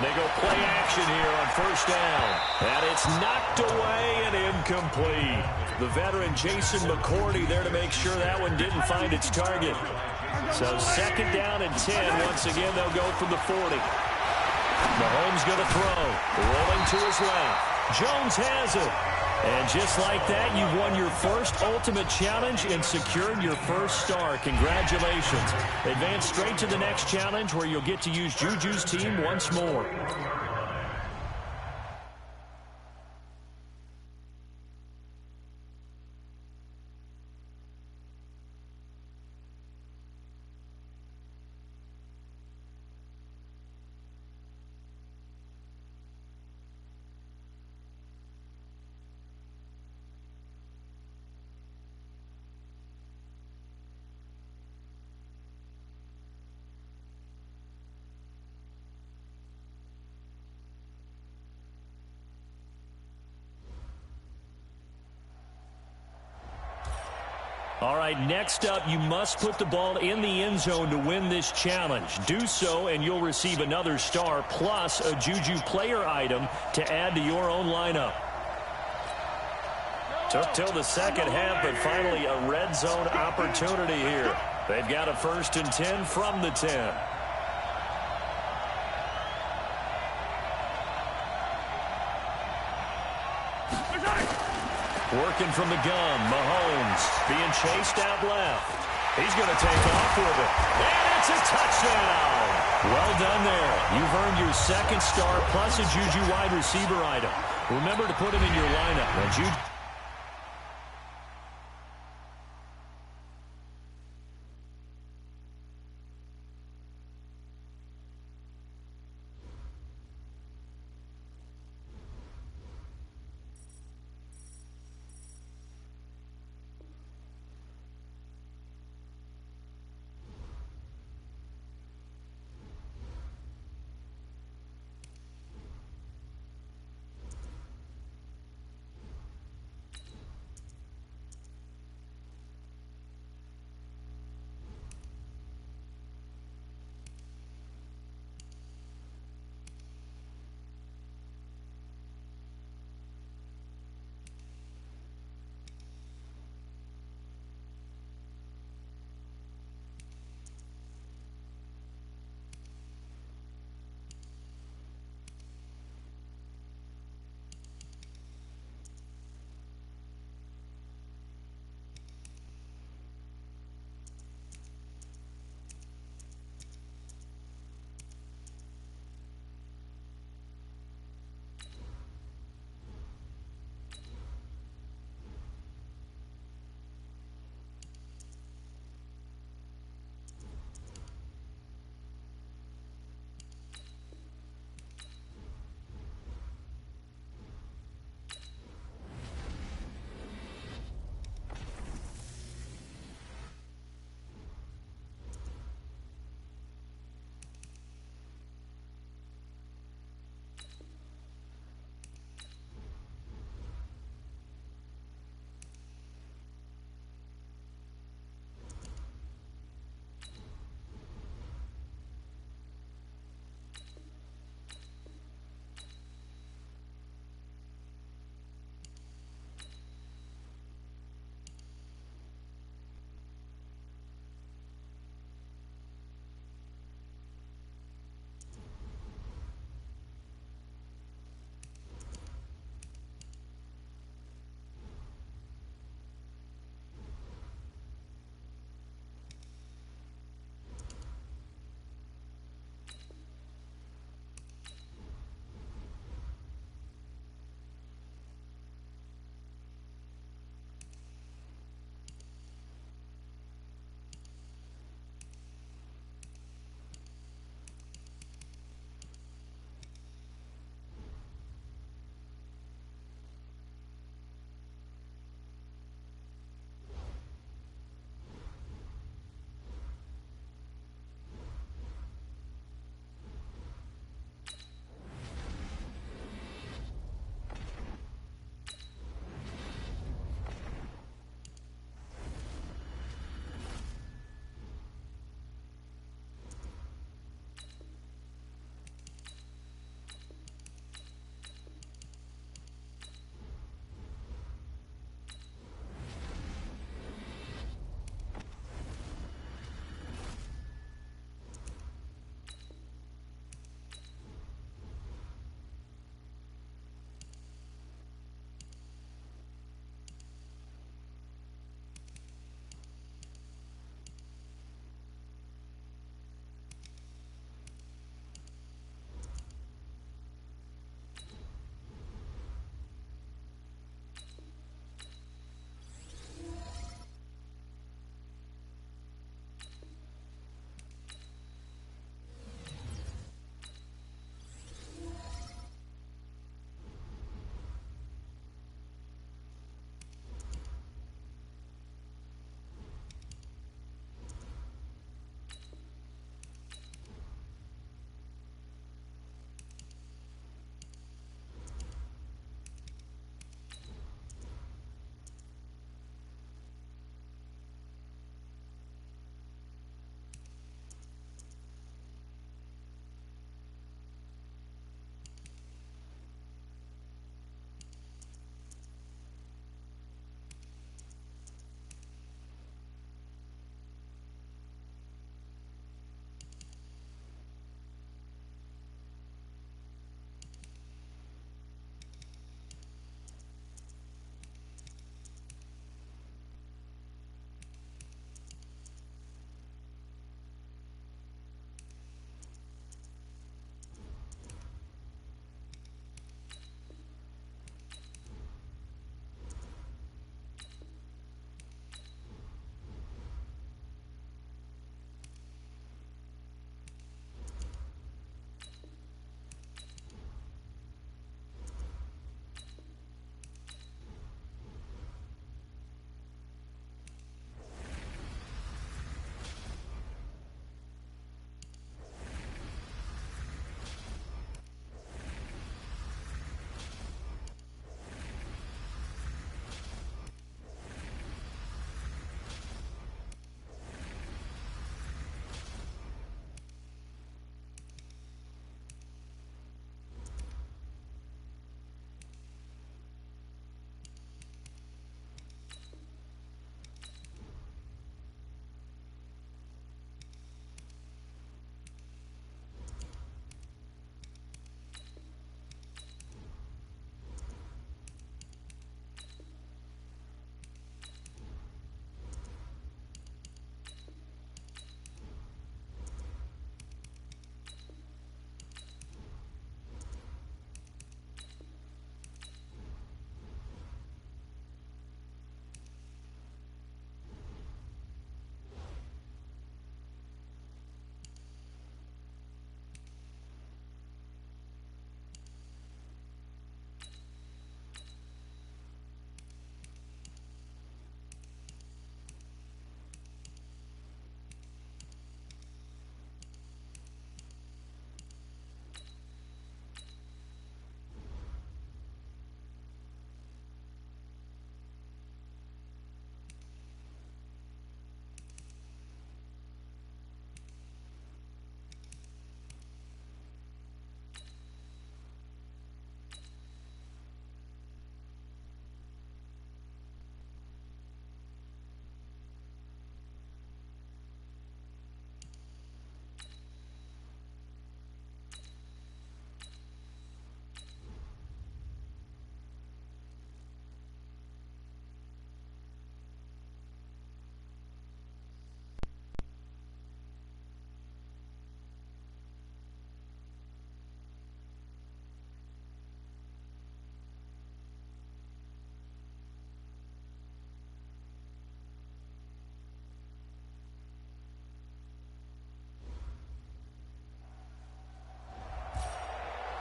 S3: They go play action here on first down. And it's knocked away and incomplete. The veteran Jason McCourty there to make sure that one didn't find its target. So second down and 10. Once again, they'll go from the 40. Mahomes going to throw. Rolling to his left. Jones has it. And just like that, you've won your first Ultimate Challenge and secured your first star. Congratulations. Advance straight to the next challenge where you'll get to use Juju's team once more. All right, next up, you must put the ball in the end zone to win this challenge. Do so, and you'll receive another star plus a Juju player item to add to your own lineup. Took till the second half, but finally a red zone opportunity here. They've got a 1st and 10 from the 10. Working from the gun, Mahomes being chased out left. He's going to take off with it. And it's a touchdown. Well done there. You've earned your second star plus a Juju wide receiver item. Remember to put him in your lineup. Now, Juju.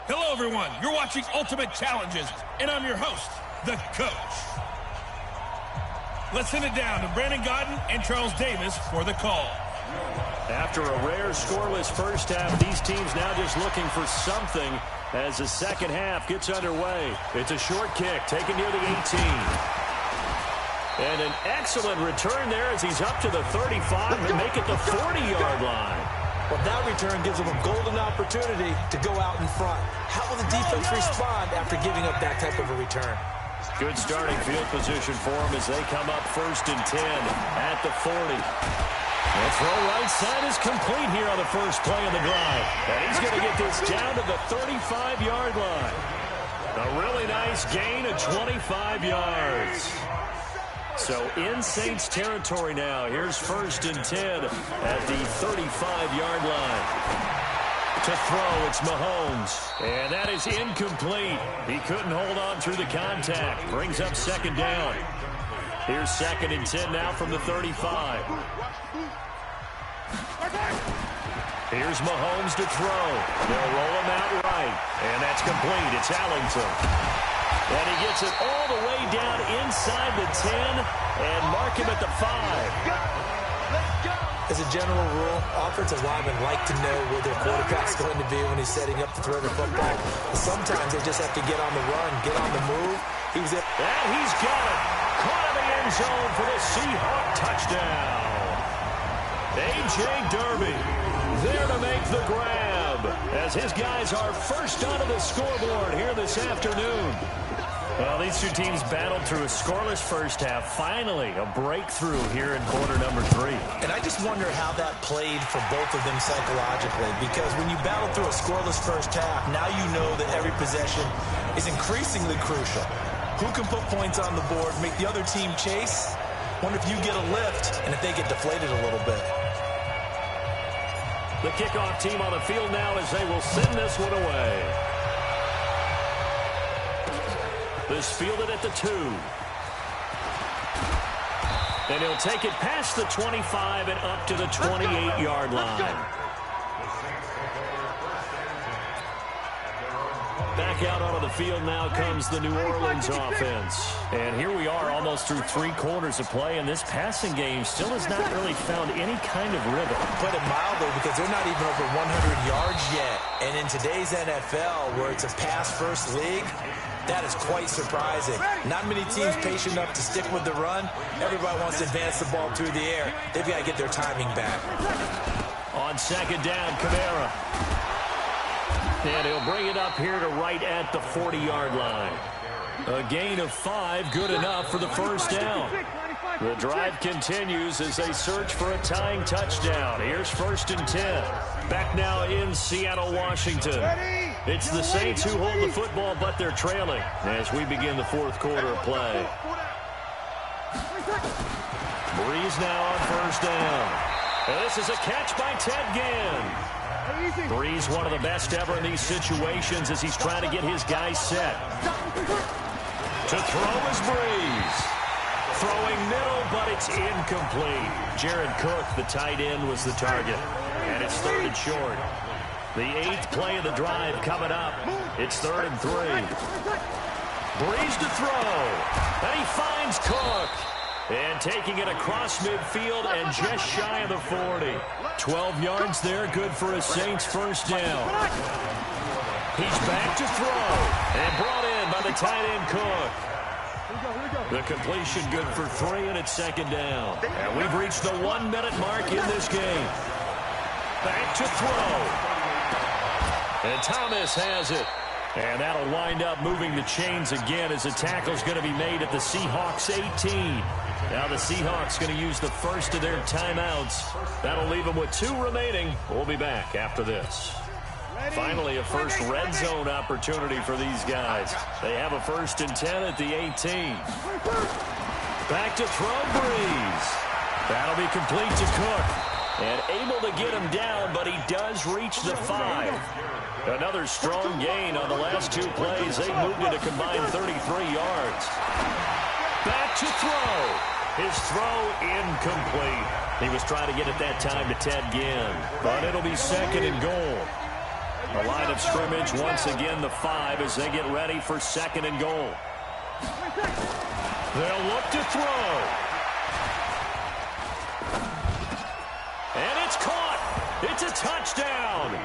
S2: Hello, everyone. You're watching Ultimate Challenges, and I'm your host, the Coach. Let's send it down to Brandon Godden and Charles Davis for the call.
S3: After a rare scoreless first half, these teams now just looking for something as the second half gets underway. It's a short kick taken near the 18. And an excellent return there as he's up to the 35 and make it the 40-yard line.
S4: Well, that return gives them a golden opportunity to go out in front. How will the defense respond after giving up that type of a return?
S3: Good starting field position for them as they come up 1st and 10 at the 40. The throw right side is complete here on the first play of the drive. And he's going to get this down to the 35-yard line. A really nice gain of 25 yards. So in Saints territory now. Here's 1st and 10 at the 35-yard line. To throw, it's Mahomes. And that is incomplete. He couldn't hold on through the contact. Brings up 2nd down. Here's 2nd and 10 now from the 35. Here's Mahomes to throw. They'll roll him out right. And that's complete. It's Allington. And he gets it all the way down inside the 10 and mark him at the 5.
S4: As a general rule, offensive linemen like to know where their quarterback's going to be when he's setting up to throw the football. But sometimes they just have to get on the run, get on the move.
S3: And he's got it. Caught in the end zone for the Seahawk touchdown. A.J. Derby there to make the grab as his guys are first onto the scoreboard here this afternoon. Well, these two teams battled through a scoreless first half. Finally, a breakthrough here in quarter number 3.
S4: And I just wonder how that played for both of them psychologically, because when you battle through a scoreless first half, now you know that every possession is increasingly crucial. Who can put points on the board, make the other team chase? Wonder if you get a lift and if they get deflated a little bit.
S3: The kickoff team on the field now as they will send this one away. This fielded at the 2. And he'll take it past the 25 and up to the 28-yard line. Back out onto the field now comes the New Orleans offense. And here we are almost through 3 quarters of play, and this passing game still has not really found any kind of rhythm.
S4: Put it mildly, because they're not even over 100 yards yet. And in today's NFL, where it's a pass-first league, that is quite surprising. Not many teams patient enough to stick with the run. Everybody wants to advance the ball through the air. They've got to get their timing back.
S3: On 2nd down, Kamara. And he'll bring it up here to right at the 40-yard line. A gain of 5, good enough for the first down. The drive continues as they search for a tying touchdown. Here's 1st and 10. Back now in Seattle, Washington. It's the Saints who hold the football, but they're trailing as we begin the 4th quarter of play. Breeze now on 1st down. And this is a catch by Ted Ginn. Breeze, one of the best ever in these situations as he's trying to get his guys set. To throw is Breeze. Throwing middle, but it's incomplete. Jared Cook, the tight end, was the target. And it's 3rd and short. The 8th play of the drive coming up. It's 3rd and 3. Breeze to throw. And he finds Cook. And taking it across midfield and just shy of the 40. 12 yards there, good for a Saints first down. He's back to throw. And brought in by the tight end Cook. The completion good for 3, and it's 2nd down. And we've reached the 1-minute mark in this game. Back to throw. And Thomas has it. And that'll wind up moving the chains again as the tackle's going to be made at the Seahawks 18. Now the Seahawks going to use the first of their timeouts. That'll leave them with 2 remaining. We'll be back after this. Finally, a first red zone opportunity for these guys. They have a 1st and 10 at the 18. Back to throw, Breeze. That'll be complete to Cook. And able to get him down, but he does reach the 5. Another strong gain on the last 2 plays. They moved it a combined 33 yards. Back to throw. His throw incomplete. He was trying to get it that time to Ted Ginn. But it'll be 2nd and goal. The line of scrimmage, once again, the 5 as they get ready for 2nd and goal. They'll look to throw. And it's caught. It's a touchdown.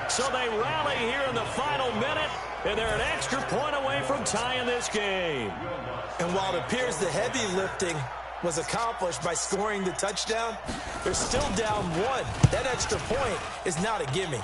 S3: So they rally here in the final minute, and they're an extra point away from tying this game.
S4: And while it appears the heavy lifting was accomplished by scoring the touchdown, they're still down 1. That extra point is not a gimme.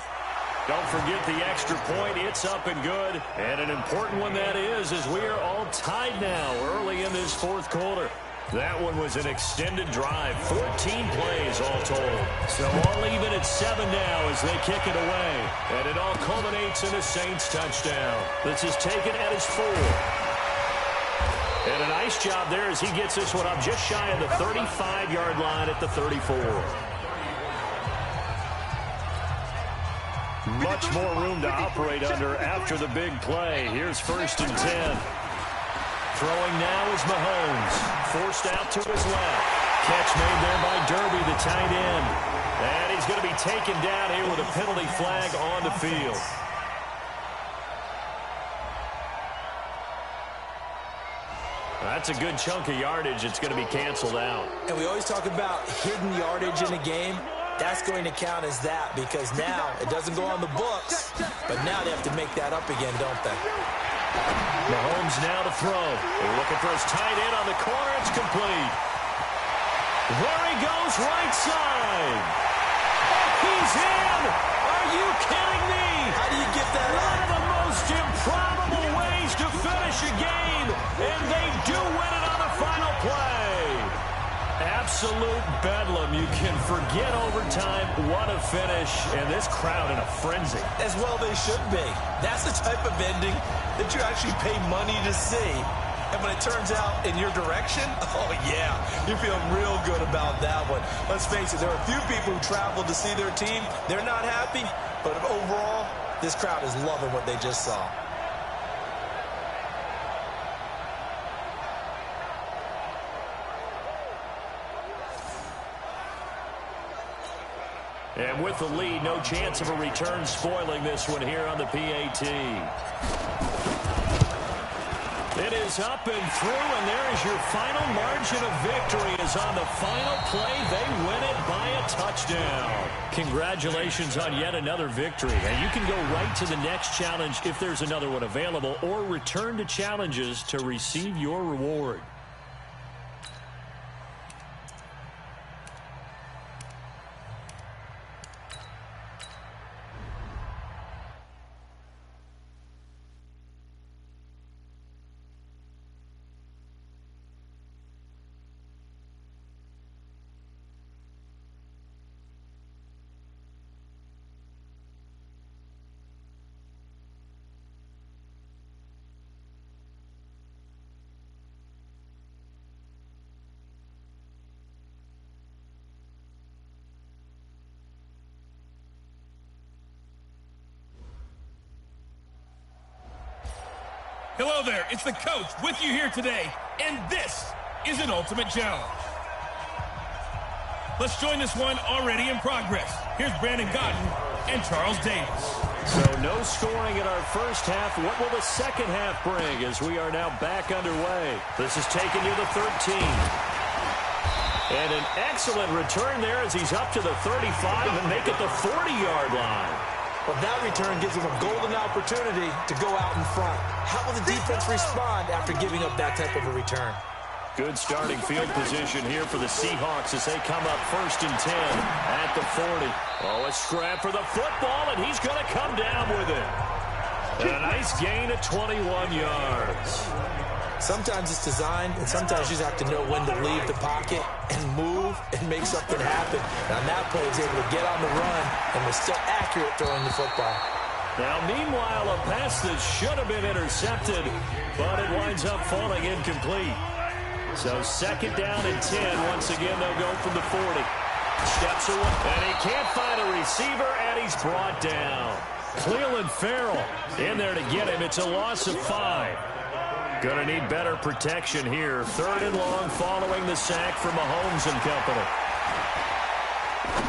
S3: Don't forget the extra point. It's up and good. And an important one that is, as we are all tied now early in this 4th quarter. That one was an extended drive, 14 plays all told. So all even at 7 now as they kick it away. And it all culminates in a Saints touchdown. This is taken at his 4. And a nice job there as he gets this one up just shy of the 35-yard line at the 34. Much more room to operate under after the big play. Here's 1st and 10. Throwing now is Mahomes. Forced out to his left. Catch made there by Derby, the tight end. And he's going to be taken down here with a penalty flag on the field. That's a good chunk of yardage. It's going to be canceled out.
S4: And we always talk about hidden yardage in a game. That's going to count as that because now it doesn't go on the books, but now they have to make that up again, don't they?
S3: Mahomes now to throw. They're looking for his tight end on the corner. It's complete. There he goes, right side. He's in. Are you kidding me?
S4: How do you get that
S3: One
S4: up?
S3: of the most improbable ways to finish a game, and they do win it on the final play. Absolute bedlam. You can forget overtime. What a finish. And this crowd in a frenzy.
S4: As well they should be. That's the type of ending that you actually pay money to see. And when it turns out in your direction, oh yeah, you feel real good about that one. Let's face it, there are a few people who travel to see their team. They're not happy, but overall, this crowd is loving what they just saw.
S3: And with the lead, no chance of a return spoiling this one here on the PAT. It is up and through, and there is your final margin of victory. Is on the final play, they win it by a touchdown. Congratulations on yet another victory. And you can go right to the next challenge if there's another one available, or return to challenges to receive your reward.
S2: Hello there, it's the coach with you here today, and this is an ultimate challenge. Let's join this one already in progress. Here's Brandon Godden and Charles Davis.
S3: So no scoring in our first half. What will the second half bring as we are now back underway? This is taken near the 13. And an excellent return there as he's up to the 35 and make it the 40-yard line.
S4: Well, that return gives them a golden opportunity to go out in front. How will the defense respond after giving up that type of a return?
S3: Good starting field position here for the Seahawks as they come up 1st and 10 at the 40. Oh, a scrap for the football, and he's going to come down with it. And a nice gain of 21 yards.
S4: Sometimes it's designed, and sometimes you just have to know when to leave the pocket and move and make something happen. Now, that play is able to get on the run and was still accurate throwing the football.
S3: Now, meanwhile, a pass that should have been intercepted, but it winds up falling incomplete. So 2nd down and 10. Once again, they'll go from the 40. Steps away, and he can't find a receiver, and he's brought down. Cleveland Farrell in there to get him. It's a loss of 5. Gonna need better protection here. 3rd and long following the sack from Mahomes and company.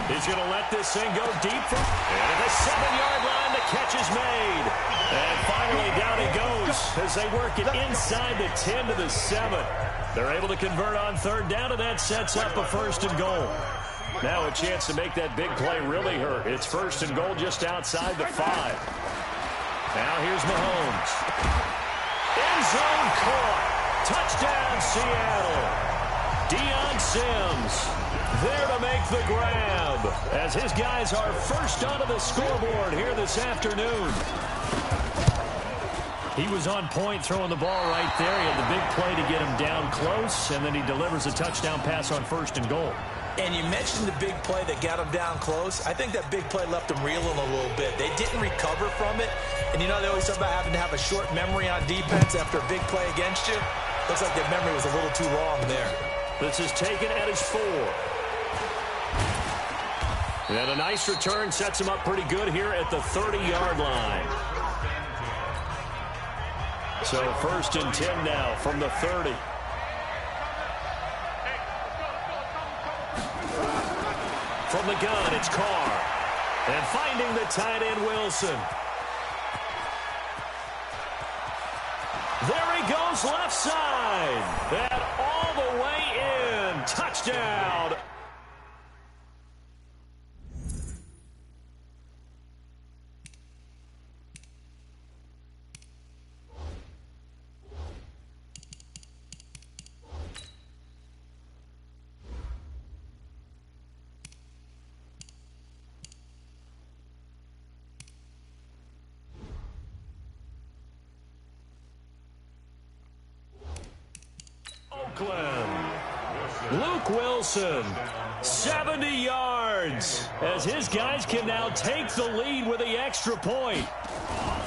S3: He's going to let this thing go deep. And at the 7-yard line, the catch is made. And finally, down he goes as they work it inside the 10 to the 7. They're able to convert on third down, and that sets up a 1st and goal. Now a chance to make that big play really hurt. It's 1st and goal just outside the 5. Now here's Mahomes. End zone caught. Touchdown, Seattle. Deion Sims there to make the grab as his guys are first onto the scoreboard here this afternoon. He was on point throwing the ball right there. He had the big play to get him down close, and then he delivers a touchdown pass on 1st and goal.
S4: And you mentioned the big play that got him down close. I think that big play left them reeling a little bit. They didn't recover from it. And you know, they always talk about having to have a short memory on defense after a big play against you. Looks like their memory was a little too long there.
S3: This is taken at his 4. And a nice return sets him up pretty good here at the 30-yard line. So 1st and 10 now from the 30. From the gun, it's Carr. And finding the tight end, Wilson. There he goes, left side. And all the way in. Touchdown. Luke Wilson, 70 yards, as his guys can now take the lead with the extra point.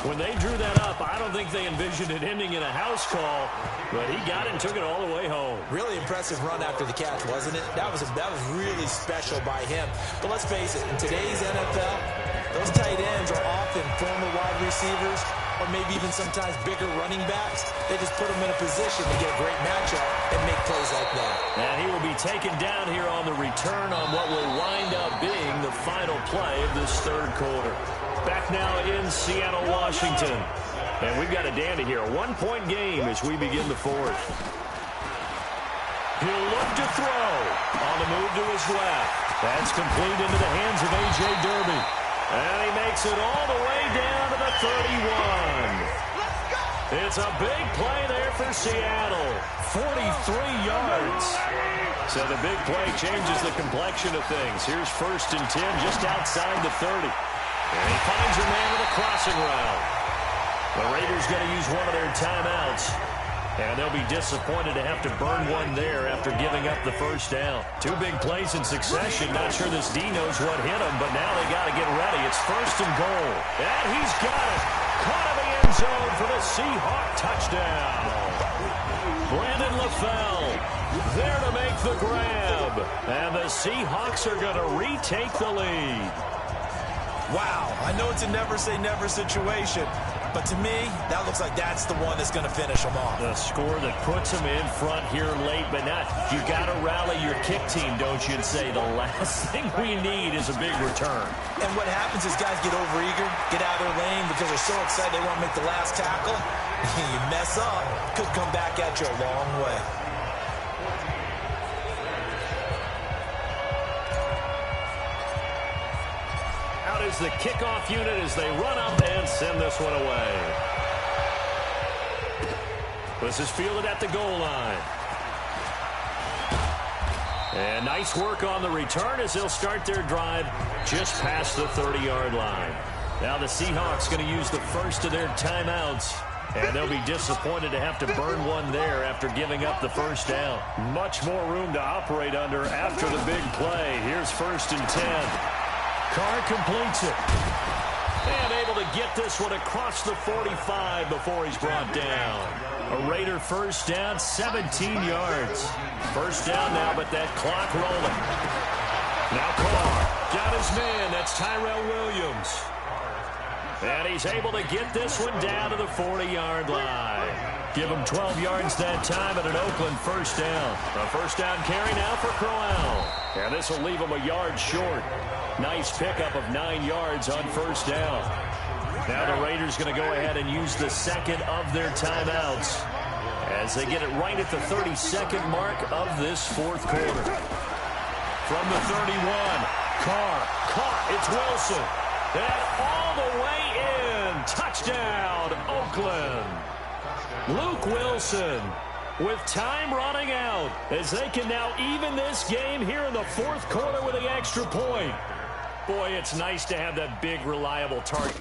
S3: When they drew that up, I don't think they envisioned it ending in a house call, but he got it and took it all the way home.
S4: Really impressive run after the catch, wasn't it? That was really special by him. But let's face it, in today's NFL, those tight ends are often former wide receivers or maybe even sometimes bigger running backs. They just put them in a position to get a great matchup and make plays like that.
S3: And he will be taken down here on the return on what will wind up being the final play of this 3rd quarter. Back now in Seattle, Washington. And we've got a dandy here. A 1-point game as we begin the 4th. He'll look to throw on the move to his left. That's complete into the hands of A.J. Derby. And he makes it all the way down to the 31. It's a big play there for Seattle. 43 yards. So the big play changes the complexion of things. Here's 1st and 10 just outside the 30. And he finds a man with a crossing route. The Raiders going to use one of their timeouts. And they'll be disappointed to have to burn one there after giving up the 1st down. 2 big plays in succession. Not sure this D knows what hit him, but now they got to get ready. It's 1st and goal. And he's got it. Caught in the end zone for the Seahawk touchdown. Brandon LaFell there to make the grab. And the Seahawks are going to retake the lead.
S4: Wow, I know it's a never-say-never situation, but to me, that looks like that's the one that's going to finish them off.
S3: The score that puts them in front here late, but not. You got to rally your kick team, don't you, and say the last thing we need is a big return.
S4: And what happens is guys get overeager, get out of their lane because they're so excited they want to make the last tackle. You mess up, could come back at you a long way.
S3: Is the kickoff unit as they run up and send this one away. This is fielded at the goal line. And nice work on the return as they'll start their drive just past the 30-yard line. Now the Seahawks going to use the first of their timeouts, and they'll be disappointed to have to burn one there after giving up the 1st down. Much more room to operate under after the big play. Here's 1st and 10. Carr completes it. And able to get this one across the 45 before he's brought down. A Raider 1st down, 17 yards. 1st down now, but that clock rolling. Now Carr got his man. That's Tyrell Williams. And he's able to get this one down to the 40-yard line. Give him 12 yards that time and an Oakland first down. A first down carry now for Crowell. And this will leave him a yard short. Nice pickup of 9 yards on first down. Now the Raiders going to go ahead and use the second of their timeouts as they get it right at the 32nd mark of this fourth quarter. From the 31, Carr caught. It's Wilson. And all the way in. Touchdown, Oakland. Luke Wilson with time running out as they can now even this game here in the fourth quarter with the extra point. Boy, it's nice to have that big, reliable target.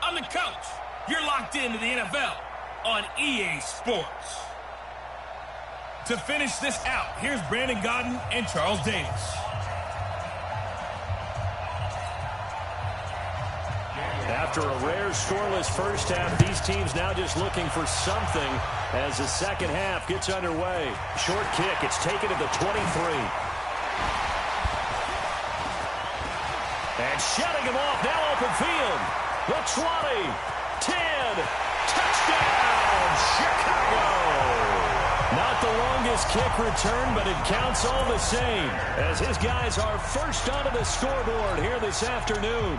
S2: I'm the coach. You're locked into the NFL on EA Sports. To finish this out, here's Brandon Gaudin and Charles Davis.
S3: After a rare scoreless first half, these teams now just looking for something as the second half gets underway. Short kick, it's taken to the 23. And shutting him off, now open field. The 20, 10, touchdown, Chicago. Not Not the longest kick return, but it counts all the same as his guys are first onto the scoreboard here this afternoon.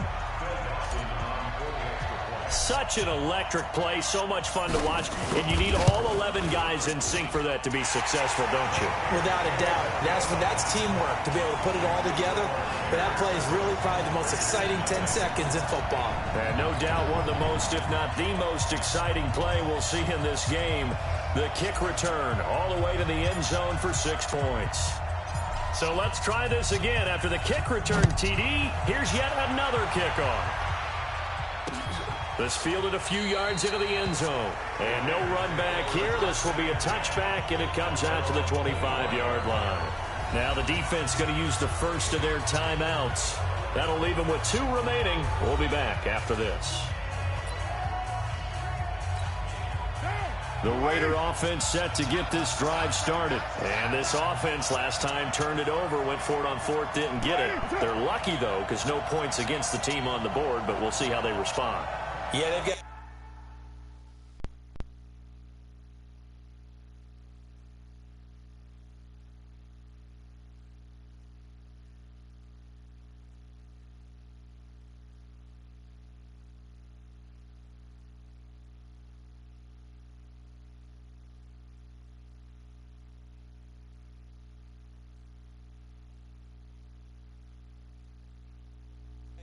S3: Such an electric play, so much fun to watch, and you need all 11 guys in sync for that to be successful, don't you?
S4: Without a doubt. That's teamwork to be able to put it all together. But that play is really probably the most exciting 10 seconds in football.
S3: And no doubt one of the most, if not the most exciting play we'll see in this game. The kick return all the way to the end zone for 6 points. So let's try this again. After the kick return, TD, here's yet another kickoff. This fielded a few yards into the end zone. And no run back here. This will be a touchback, and it comes out to the 25-yard line. Now the defense going to use the first of their timeouts. That'll leave them with 2 remaining. We'll be back after this. The Raider offense set to get this drive started. And this offense last time turned it over, went for it on 4th, didn't get it. They're lucky, though, because no points against the team on the board, but we'll see how they respond.
S4: Yeah, they've got...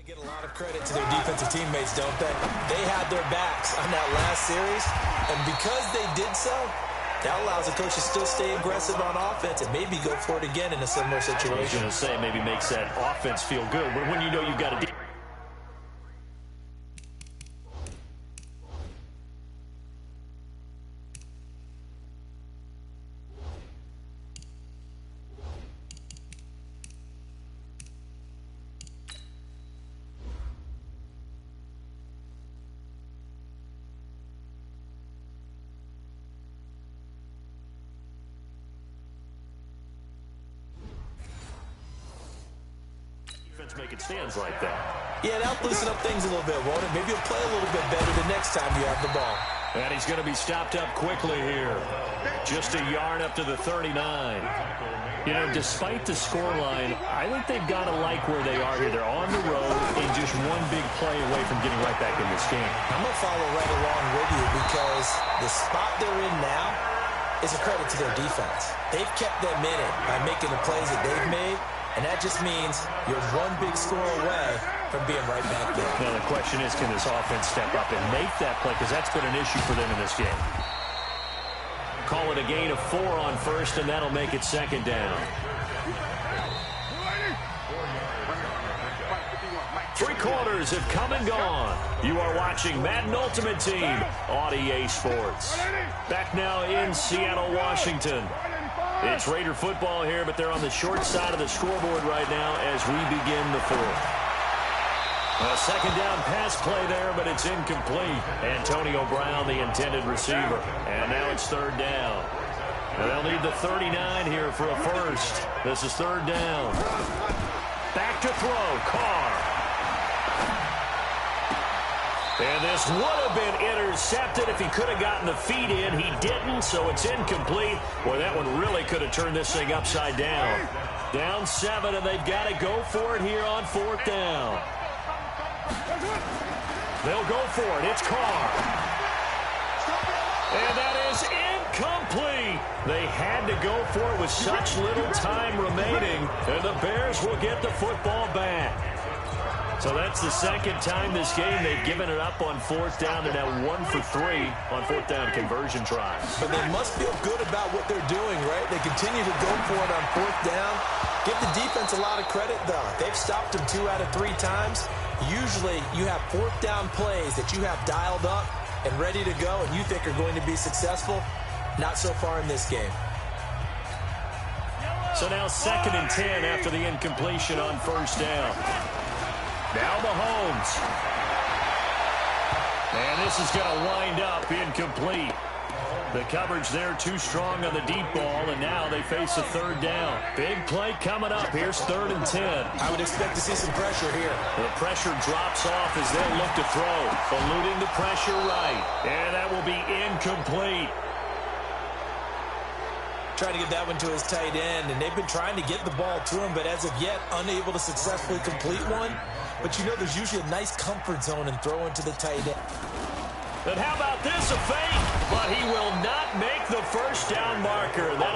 S4: Get a lot of credit to their defensive teammates, don't they? They had their backs on that last series, and because they did so, that allows the coach to still stay aggressive on offense and maybe go for it again in a similar situation.
S3: I was going to say, maybe makes that offense feel good, but when you know you've got a make it stands like that.
S4: Yeah, that'll loosen up things a little bit, won't it? Maybe you'll play a little bit better the next time you have the ball.
S3: And he's going to be stopped up quickly here. Just a yard up to the 39. You know, despite the scoreline, I think they've got to like where they are here. They're on the road and just one big play away from getting right back in this game.
S4: I'm going to follow right along with you because the spot they're in now is a credit to their defense. They've kept them in it by making the plays that they've made. And that just means you're one big score away from being right back there.
S3: Now the question is, can this offense step up and make that play? Because that's been an issue for them in this game. Call it a gain of 4 on first, and that'll make it 2nd down. 3 quarters have come and gone. You are watching Madden Ultimate Team on EA Sports. Back now in Seattle, Washington. It's Raider football here, but they're on the short side of the scoreboard right now as we begin the 4th. A 2nd down pass play there, but it's incomplete. Antonio Brown, the intended receiver. And now it's 3rd down. And they'll need the 39 here for a first. This is 3rd down. Back to throw, Carr. And this would have been intercepted if he could have gotten the feet in. He didn't, so it's incomplete. Boy, that one really could have turned this thing upside down. Down 7, and they've got to go for it here on 4th down. They'll go for it. It's Carr. And that is incomplete. They had to go for it with such little time remaining, and the Bears will get the football back. So that's the 2nd time this game they've given it up on 4th down. They're now 1 for 3 on 4th down conversion tries.
S4: But they must feel good about what they're doing, right? They continue to go for it on 4th down. Give the defense a lot of credit, though. They've stopped them 2 out of 3 times. Usually you have 4th down plays that you have dialed up and ready to go and you think are going to be successful. Not so far in this game.
S3: So now 2nd and 10 after the incompletion on 1st down. Now Mahomes. And this is going to wind up incomplete. The coverage there too strong on the deep ball, and now they face a 3rd down. Big play coming up. Here's 3rd and 10.
S4: I would expect to see some pressure here.
S3: The pressure drops off as they look to throw. Eluding the pressure right. And that will be incomplete.
S4: trying to get that one to his tight end, and they've been trying to get the ball to him, but as of yet, unable to successfully complete one. But you know there's usually a nice comfort zone in throwing to the tight end.
S3: But how about this, a fake? But he will not make the first down marker. That